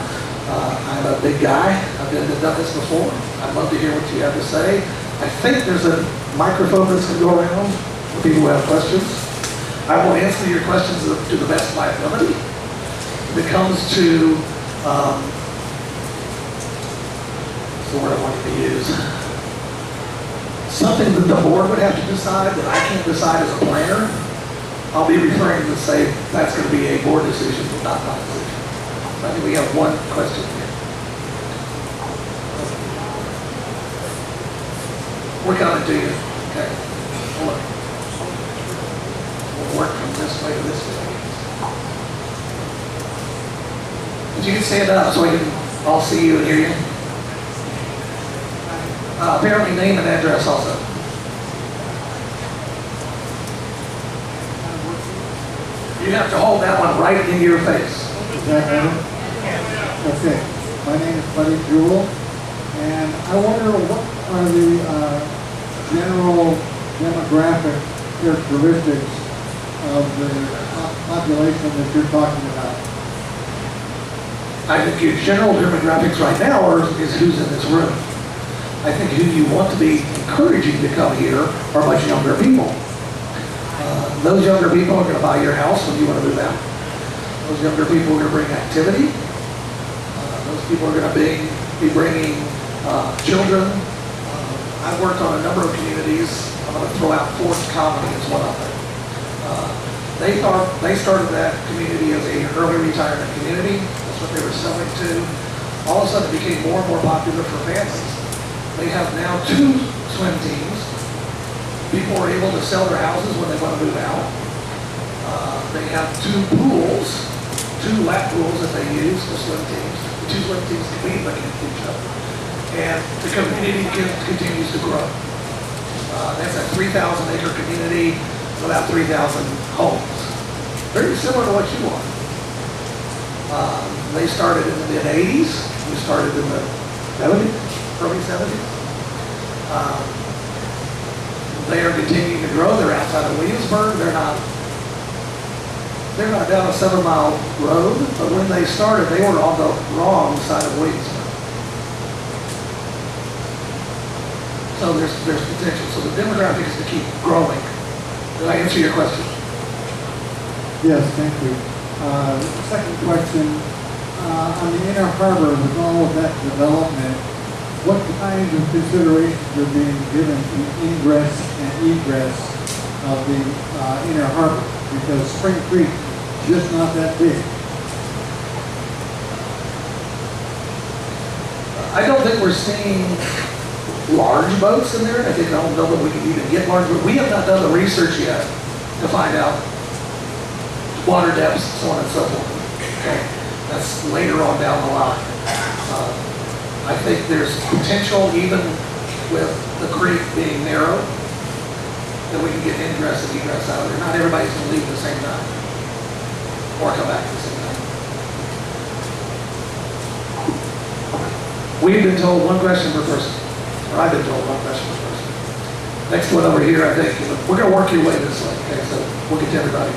I'm a big guy. I've done this before. I'd love to hear what you have to say. I think there's a microphone that's going to go around for people who have questions. I will answer your questions to the best of my ability. If it comes to, what's the word I want to use? Something that the board would have to decide that I can't decide as a planner, I'll be referring to say that's going to be a board decision, not my decision. I think we have one question here. We're coming to you. Okay. Hold on. We'll work from this way to this way. But you can stand up so we can all see you and hear you. Apparently name and address also. You have to hold that one right in your face. Is that better? Okay. My name is Buddy Jewell, and I wonder what are the general demographic characteristics of the population that you're talking about? I think your general demographics right now is who's in this room. I think who you want to be encouraging to come here are much younger people. Those younger people are going to buy your house when you want to move out. Those younger people are going to bring activity. Those people are going to be bringing children. I've worked on a number of communities. I'm going to throw out Fort Colony as one of them. They started that community as an early retirement community. That's what they were selling to. All of a sudden it became more and more popular for families. They have now 2 swim teams. People are able to sell their houses when they want to move out. They have 2 pools, 2 lap pools that they use for swim teams. The 2 swim teams compete against each other. And the community continues to grow. That's a 3,000-acre community with about 3,000 homes. Very similar to what you want. They started in the mid-'80s. We started in the 70s, early 70s. They are continuing to grow. They're outside of Williamsburg. They're not down a 7-mile road, but when they started, they were on the wrong side of Williamsburg. So there's potential. So the demographic is to keep growing. Did I answer your question? Yes, thank you. Second question, on the Inner Harbor, with all of that development, what kinds of considerations are being given to ingress and egress of the Inner Harbor? Because Spring Creek is just not that big. I don't think we're seeing large boats in there. I don't know that we can even get large boats. We have not done the research yet to find out water depths, so on and so forth. Okay, that's later on down the line. I think there's potential even with the creek being narrow that we can get ingress and egress out of there. Not everybody's going to leave at the same time or come back at the same time. We've been told one question per person, or I've been told one question per person. Next one over here, I think, we're going to work your way this way, okay, so we'll get to everybody.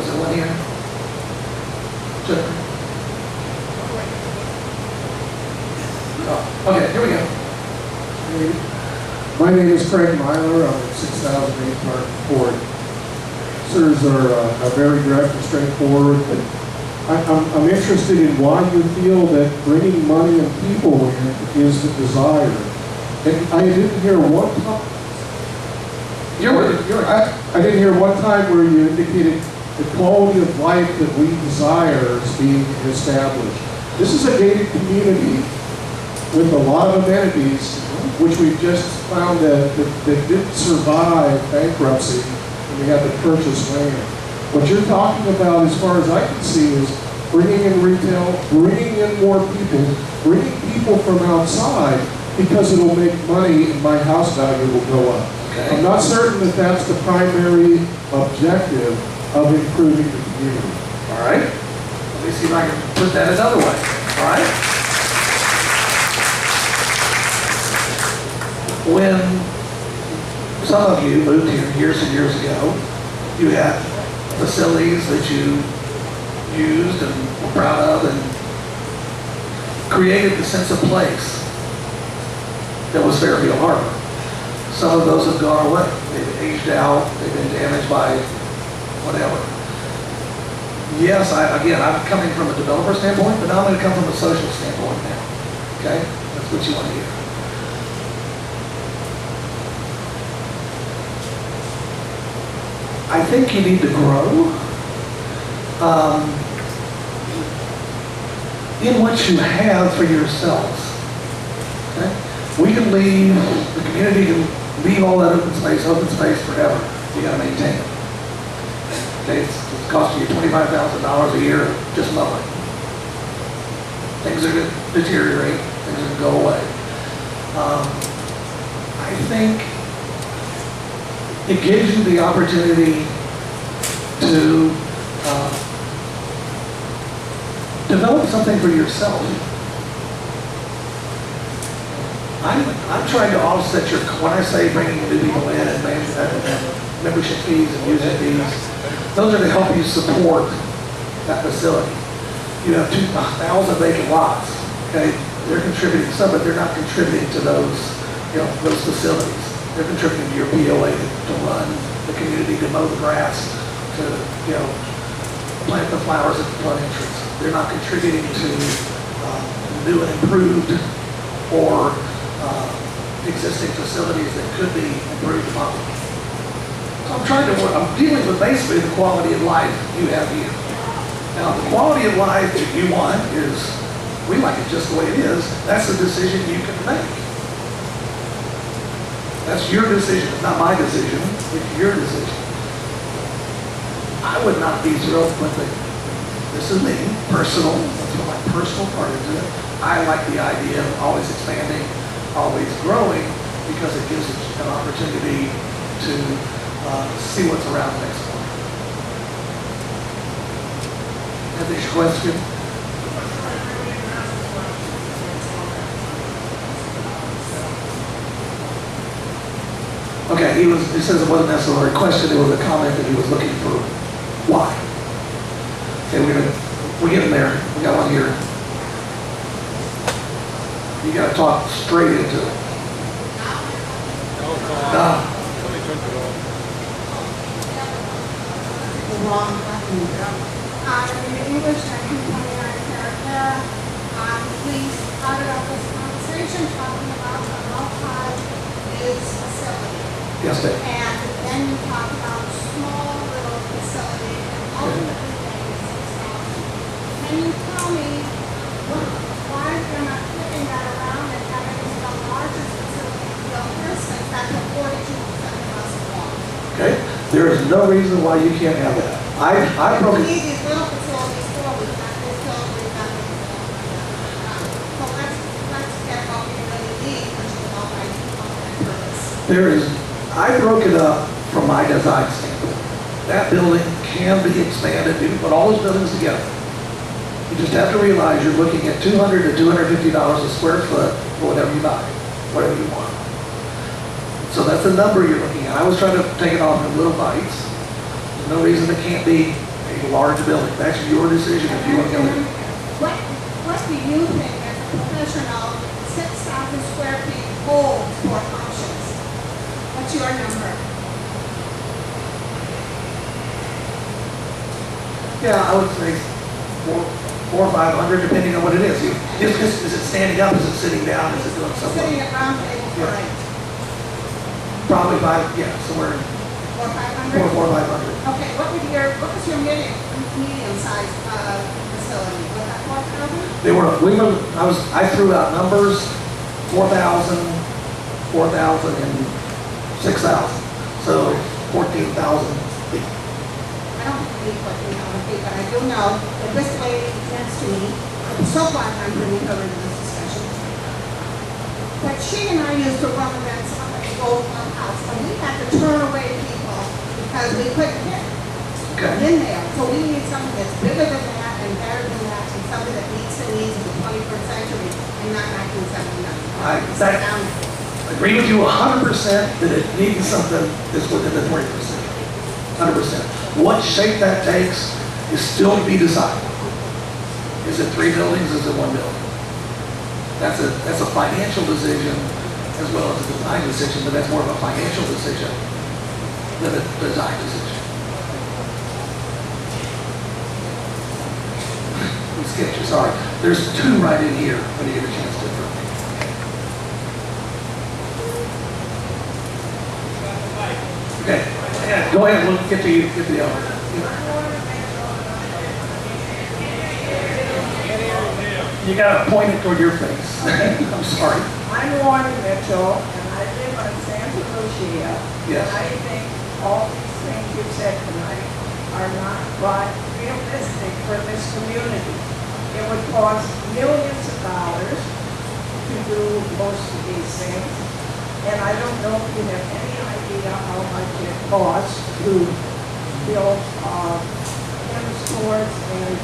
Was there one here? Jennifer? Oh, okay, here we go. My name is Craig Myler. I'm at 6008 Park Court. Sirs are very direct and straightforward, but I'm interested in why you feel that bringing money and people in is the desire. And I didn't hear one time. I didn't hear one time where you indicated the quality of life that we desire is being established. This is a gated community with a lot of amenities, which we've just found that didn't survive bankruptcy when we had to purchase land. What you're talking about, as far as I can see, is bringing in retail, bringing in more people, bringing people from outside, because it'll make money and my house value will go up. Okay. I'm not certain that that's the primary objective of improving the community. All right. Let me see if I can put that another way. All right. When some of you moved here years and years ago, you had facilities that you used and were proud of and created the sense of place that was Fairfield Harbour. Some of those have gone away. They've aged out, they've been damaged by whatever. Yes, I'm coming from a developer standpoint, but now I'm going to come from a social standpoint now. Okay? That's what you want to hear. I think you need to grow in what you have for yourselves. Okay? We can leave, the community can leave all that open space forever. You got to maintain it. Okay, it's costing you $25,000 a year just mowing. Things are going to deteriorate. Things are going to go away. I think it gives you the opportunity to develop something for yourself. I'm trying to offset your, when I say bringing new people in and membership fees and user fees, those are to help you support that facility. You have 2,000 vacant lots, okay? They're contributing some, but they're not contributing to those, those facilities. They're contributing to your POA to run the community, to mow the grass, to, plant the flowers at the front entrance. They're not contributing to new and improved or existing facilities that could be improved upon. So I'm dealing with basically the quality of life you have here. Now, the quality of life that you want is, we like it just the way it is. That's a decision you can make. That's your decision. It's not my decision. It's your decision. I would not be thrilled with it. This is me, personal. That's what my personal part is it. I like the idea of always expanding, always growing, because it gives us an opportunity to see what's around the next corner. Have this question? Okay, he says it wasn't necessarily a question, it was a comment that he was looking for why. Okay, we're getting there. We got one here. You got to talk straight into it. Wrong button. In English, 1929 character. Please started off this conversation talking about the multi-use facility. Yes, Dave. And then you talk about small little facility and ultimately can you tell me why you're not flipping that around and having the largest facility built here, since that's what 42% of us want? Okay, there is no reason why you can't have that. I broke We it. need these little facilities for, we've got this building, we've got this building. So let's get what we really need, which is multi-purpose. There is, I broke it up from my design standpoint. That building can be expanded, you can put all those buildings together. You just have to realize you're looking at $200 to $250 a square foot for whatever you buy, whatever you want. So that's the number you're looking at. I was trying to take it off in little bites. There's no reason it can't be a large building. That's your decision if you want to go in. What do you think as a professional, 6,000 square feet holds for options? What's your number? Yeah, I would say four or 500, depending on what it is. Is it standing up? Is it sitting down? Is it doing something? Sitting at round table, Yeah. right? Probably somewhere 400, 500? 400 or 500. Okay, what was your medium sized facility? Was that 4,000? I threw out numbers, 4,000, 4,000, and 6,000. So 14,000 feet. I don't believe what you know, but I do know that this lady next to me, I'm so glad I'm bringing her into this discussion. But she and I used to run around somebody's old house, and we had to turn away people because we couldn't get Okay. in there. So we need something that's bigger than that and better than that, and something that meets the needs of the 21st century and not 1979. I agree with you 100% that it needs something that's within the 20%. 100%. What shape that takes is still to be decided. Is it 3 buildings? Is it 1 building? That's a financial decision as well as a design decision, but that's more of a financial decision than a design decision. We skipped you, sorry. There's 2 right in here when you get a chance to. Okay, yeah, go ahead, we'll get the other. You gotta point it toward your face. I'm sorry. I'm Warren Mitchell, and I live on Santa Lucia. Yes. And I think all these things you said tonight are not quite realistic for this community. It would cost millions of dollars to do most of these things. And I don't know if you have any idea how much it costs to build tennis courts and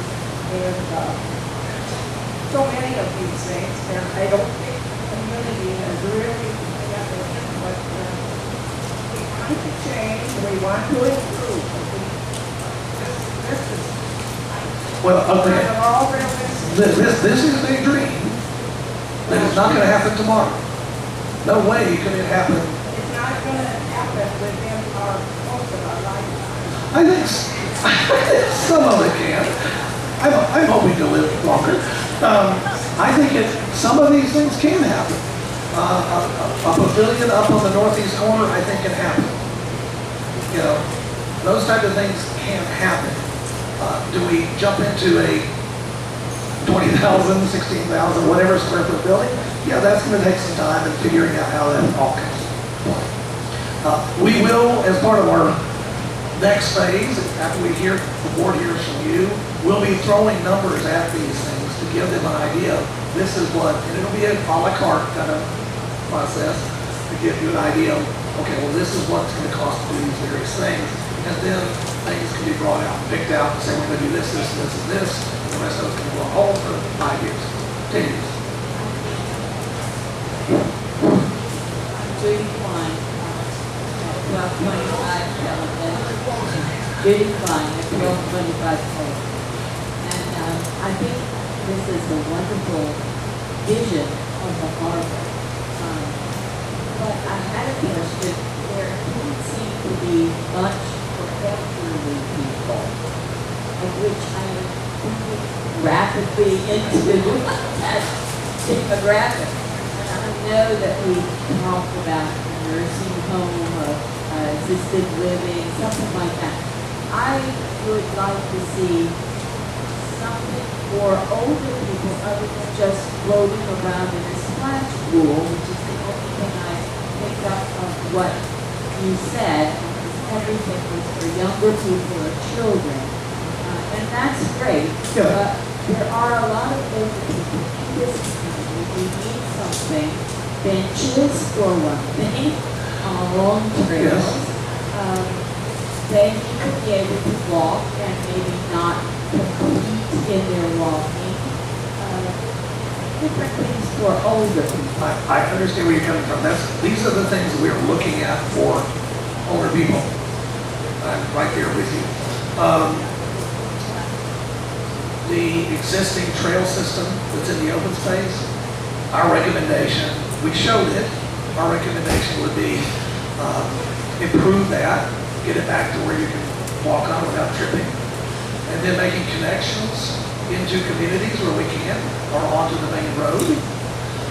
so many of these things. And I don't think the community has really got their input. We want to change, we want to improve. This is Well, okay. kind of all realistic. This is a dream that is not gonna happen tomorrow. No way could it happen. It's not going to happen within most of our lifetime. I think some of it can. I'm hoping to live longer. I think some of these things can happen. A pavilion up on the northeast corner, I think can happen. You know, those type of things can happen. Do we jump into a 20,000, 16,000, whatever square foot building? Yeah, that's going to take some time and figuring out how that all comes to play. We will, as part of our next phase, after we hear, the board hears from you, we'll be throwing numbers at these things to give them an idea. This is what, and it'll be a la carte kind of process to give you an idea of, okay, well, this is what's going to cost to do these various things. And then things can be brought out and picked out and say, we're going to do this, this, this, and this. And the rest of it's going to go on hold for 5 years, 10 years. Judy Klein, 1225 Telephone. Judy Klein, 1225 Telephone. And I think this is a wonderful vision of the harbor. But I had a question. There didn't seem to be much for elderly people, of which I am moving rapidly into that demographic. And I know that we talk about nursing home, assisted living, something like that. I would like to see something for older people other than just floating around in a splash pool, which is the only thing I picked up of what you said. everything was for younger people or children. And that's great. Yeah. But there are a lot of older people in this community who need something, benches for one thing, along trails. Yes. They need to be able to walk and maybe not compete in their walking. Different things for older people. I understand where you're coming from. These are the things we're looking at for older people. I'm right there with you. The existing trail system that's in the open space, our recommendation, we showed it, our recommendation would be improve that, get it back to where you can walk on without tripping, and then making connections into communities where we can, or onto the main road,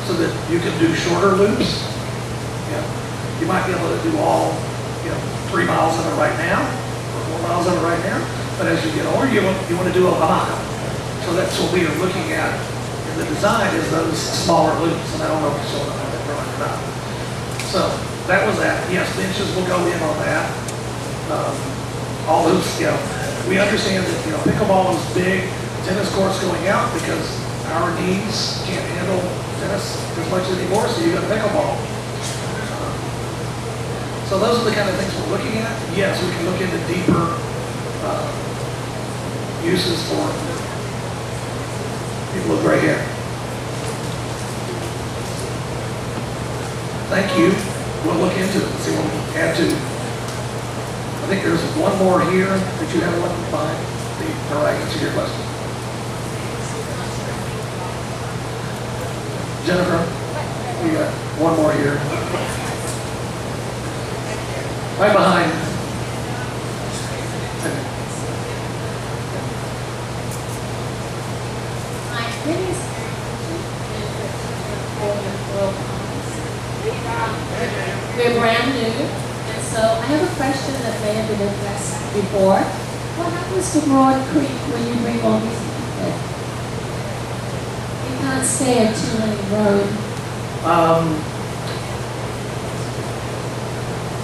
so that you can do shorter loops. You might be able to do all, 3 miles of it right now, or 4 miles of it right now, but as you get older, you want to do a mile. So that's what we are looking at in the design, is those smaller loops, and I don't know if you saw that drawing or not. So that was that. Yes, benches will go in on that. All loops, we understand that, pickleball is big, tennis courts going out because our knees can't handle tennis as much anymore, so you got pickleball. So those are the kind of things we're looking at. Yes, we can look into deeper uses for people with gray hair. Thank you. We'll look into it and see what we can add to. I think there's one more here that you have one behind. All right, answer your question. Jennifer, we got one more here. Right behind. My biggest we're brand new, and so I have a question that may have been addressed before. What happens to Broad Creek when you bring all these people in? You can't stay at 2-lane road.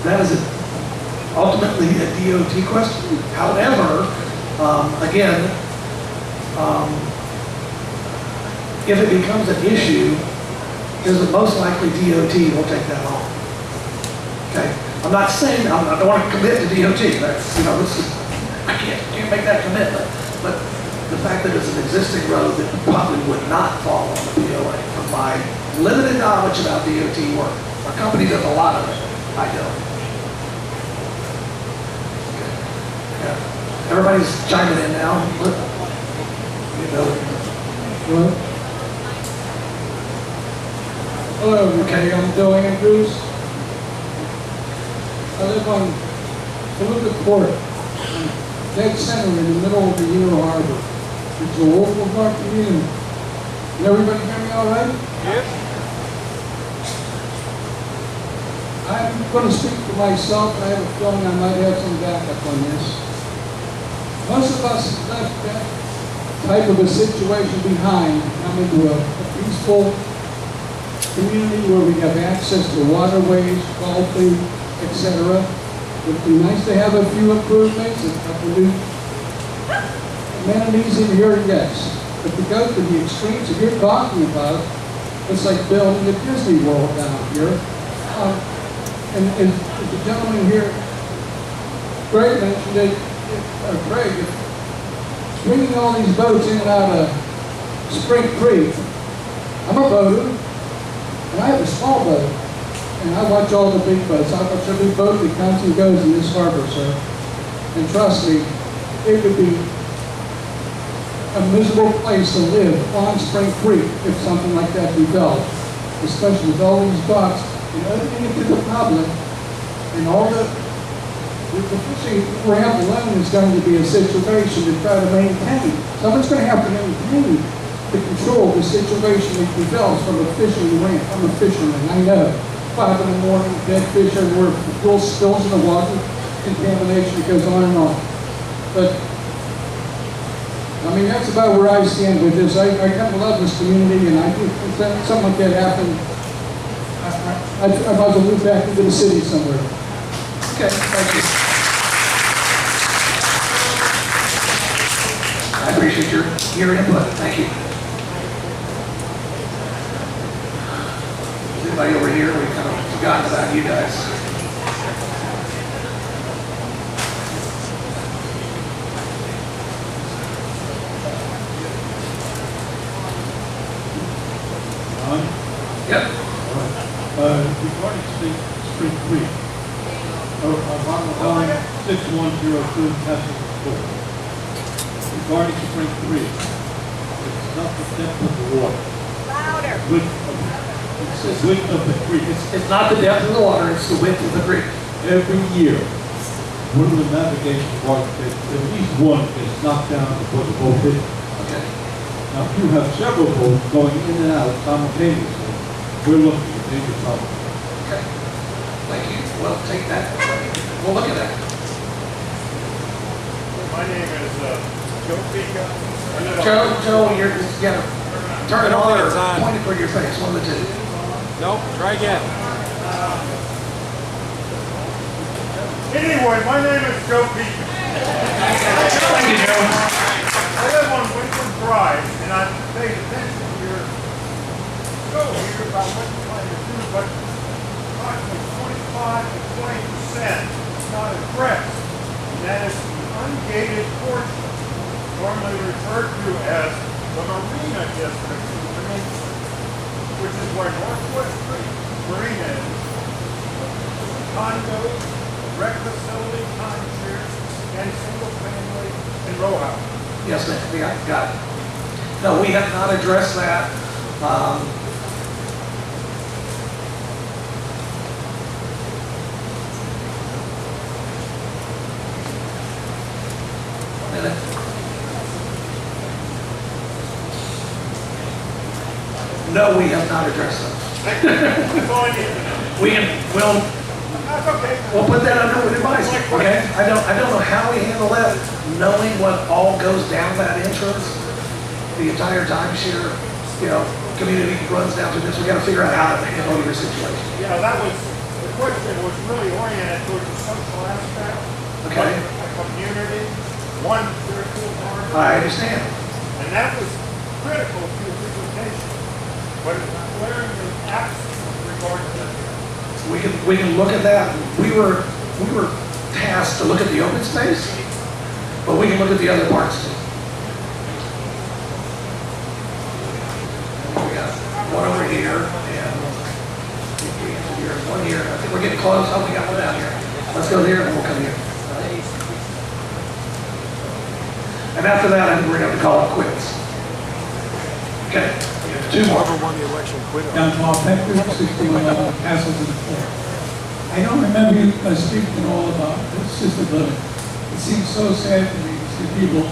That is ultimately a DOT question. However, again, if it becomes an issue, is it most likely DOT will take that on. Okay, I'm not saying I don't want to commit to DOT. That's I can't make that commitment. But the fact that it's an existing road that probably would not fall on the POA, from my limited knowledge about DOT work. Our company does a lot of it. I don't. Yeah. Everybody's chiming in now. Hello, everybody. I'm Bill Andrews. I live on Philippa Court, dead center in the middle of the Harbor. It's a local park community. Can everybody hear me all right? Yes. I'm going to speak for myself, and I have a feeling I might have some backup on this. Most of us left that type of a situation behind, come into a peaceful community where we have access to waterways, golfing, etc. It would be nice to have a few improvements, a couple new amenities in here, yes. But to go to the extremes that you're talking about, it's like building a Disney World down here. And the gentleman here, Greg mentioned it, Greg, bringing all these boats in and out of Spring Creek. I'm a boater, and I have a small boat, and I watch all the big boats. I watch every boat that comes and goes in this harbor, sir. And trust me, it would be a miserable place to live on Spring Creek if something like that developed, especially with all these docks and opening it to the public, and all the fishing ramp alone is going to be a situation to try to maintain. Someone's going to have to maintain to control the situation that develops from a fishing ramp. I'm a fisherman, I know. 5 in the morning, dead fish everywhere, fuel spills in the water, contamination goes on and on. But, I mean, that's about where I stand with this. I kind of love this community, and I think if something like that happened, I'd about to move back into the city somewhere. Okay, thank you. I appreciate your input. Thank you. Is anybody over here? We've kind of forgotten about you guys. Yep. Regarding Spring Creek, bottom line 6102 Castle Court. Regarding Spring Creek, it's not the depth of the water. Louder. It's the width of the creek. It's not the depth of the water, it's the width of the creek. Every year, one of the navigation parts, at least one is knocked down before the boat hits. Okay. Now, if you have several boats going in and out simultaneously, we're looking at major trouble. Okay. Thank you. We'll take that. We'll look at that. My name is Joe Pica. Joe, you're, yeah, turn it on or point it toward your face, one of the two. No, try again. Anyway, my name is Joe Pica. Thank you, Joe. I live on Windward Drive, and I've paid attention to your show here about what you're trying to do, but approximately 25 to 20% is not addressed. And that is the ungated portion, normally referred to as the Marina District of the Peninsula, which is where Northwest Creek Marina is. Condos, rec facility, timeshares, and single family and row houses. Yes, ma'am. Yeah, got it. No, we have not addressed that. No, we have not addressed those. That's all I need to know. That's okay. We'll put that under advisement, okay? I don't know how we handle that, knowing what all goes down that entrance, the entire timeshare, community runs down to this. We gotta figure out how to handle your situation. Yeah, the question was really oriented towards the social aspect. Okay. A community, one Fairfield Harbour. I understand. And that was critical to your presentation. But it's glaringly absent with regard to that. We can look at that. We were tasked to look at the open space, but we can look at the other parts too. We got one over here and one here. I think we're getting close. Oh, we got one down here. Let's go there and we'll come here. And after that, I think we're going to call it quits. Okay, two more. Down to our Fairfield, 1611 Castleton Court. I don't remember you speaking at all about assisted living. It seems so sad to me to see people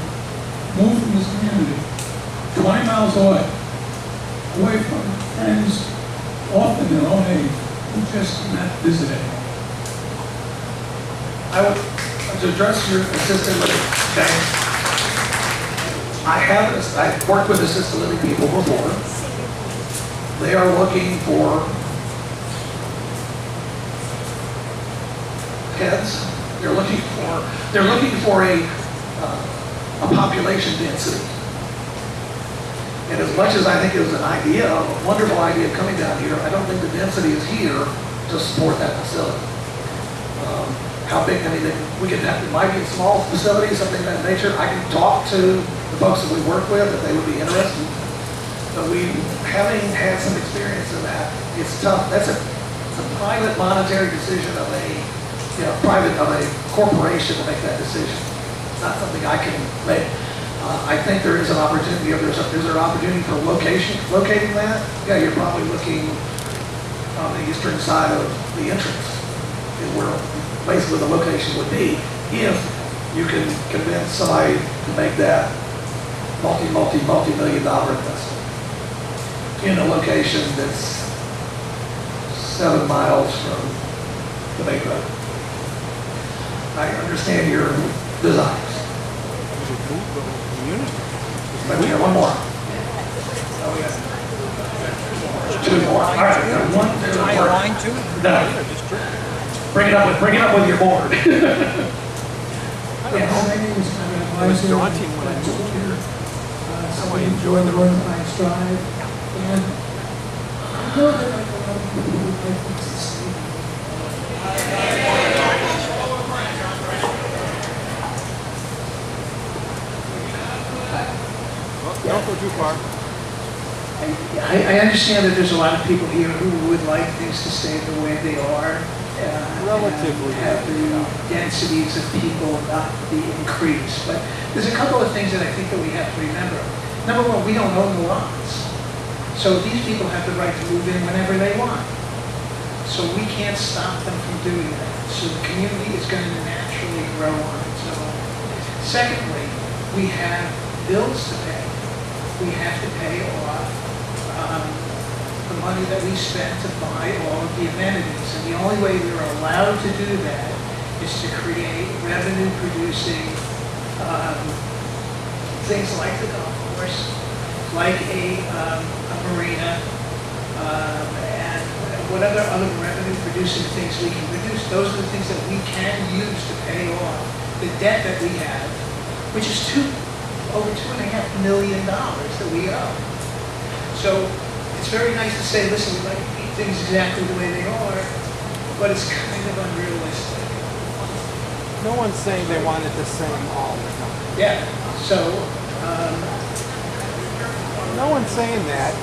move from this community 20 miles away from friends, often their own age, who just cannot visit it. I would to address your assisted living. Okay. I've worked with assisted living people before. They are looking for heads. They're looking for a population density. And as much as I think it was a wonderful idea coming down here, I don't think the density is here to support that facility. How big? I mean, it might be a small facility, something of that nature. I can talk to the folks that we work with if they would be interested. But having had some experience in that, it's tough. It's a private monetary decision of a corporation to make that decision. It's not something I can make. I think there is an opportunity. Is there an opportunity for locating that? Yeah, you're probably looking on the eastern side of the entrance, is where basically the location would be, if you can convince somebody to make that multi-million dollar investment in a location that's 7 miles from the main road. I understand your desires. But we got one more. Oh, we got 2 more. All right, we got 1, 2, 3. No. Bring it up with your board. Yes, my name is Conrad Weiser. daunting when I moved here. So I I enjoy enjoy the the Northern Pines Drive. And I know that like a lot of people would like things to stay. Don't go too far. I understand that there's a lot of people here who would like things to stay the way they are. Relatively, and have the densities of people not be increased. But there's a couple of things that I think that we have to remember. Number one, we don't own the lots. So these people have the right to move in whenever they want. So we can't stop them from doing that. So the community is going to naturally grow on its own. Secondly, we have bills to pay. We have to pay off the money that we spent to buy all of the amenities. And the only way we're allowed to do that is to create revenue-producing things like the golf course, like a marina, and whatever other revenue-producing things we can produce. Those are the things that we can use to pay off the debt that we have, which is over $2.5 million that we owe. So it's very nice to say, listen, we'd like to keep things exactly the way they are, but it's kind of unrealistic. No one's saying they want it the same all the time. Yeah, so, No one's saying that.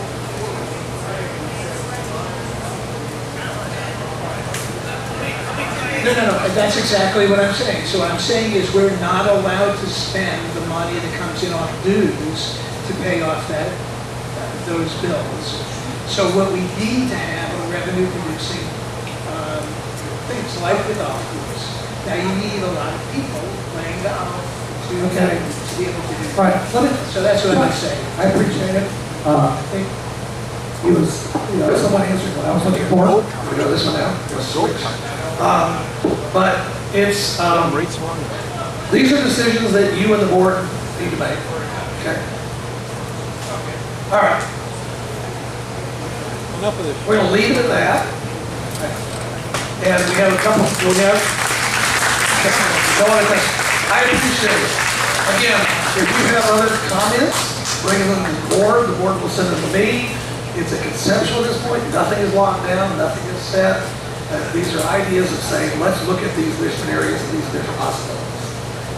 no, that's exactly what I'm saying. So what I'm saying is we're not allowed to spend the money that comes in off dues to pay off those bills. So what we need to have are revenue producing things like the golf course. Now you need a lot of people playing golf to be able to do that. All right, So that's what I'm saying. I appreciate it. I think someone answered what I was looking for. We go this one now. But it's, Rates wrong. these are decisions that you and the board need to make. Okay? All right. Enough of this. We're going to leave it at that. And we have a couple, I appreciate it. Again, if you have other comments, bring them to the board will send them to me. It's a conceptual at this point, nothing is locked down, nothing is set. These are ideas of saying, let's look at these different areas and these different possibilities.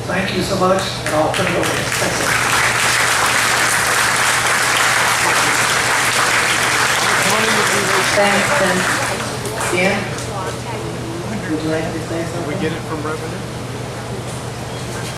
Thank you so much, and I'll turn it over. Thanks. Thanks, Dan. Dan, would you like to say something? We get it from revenue?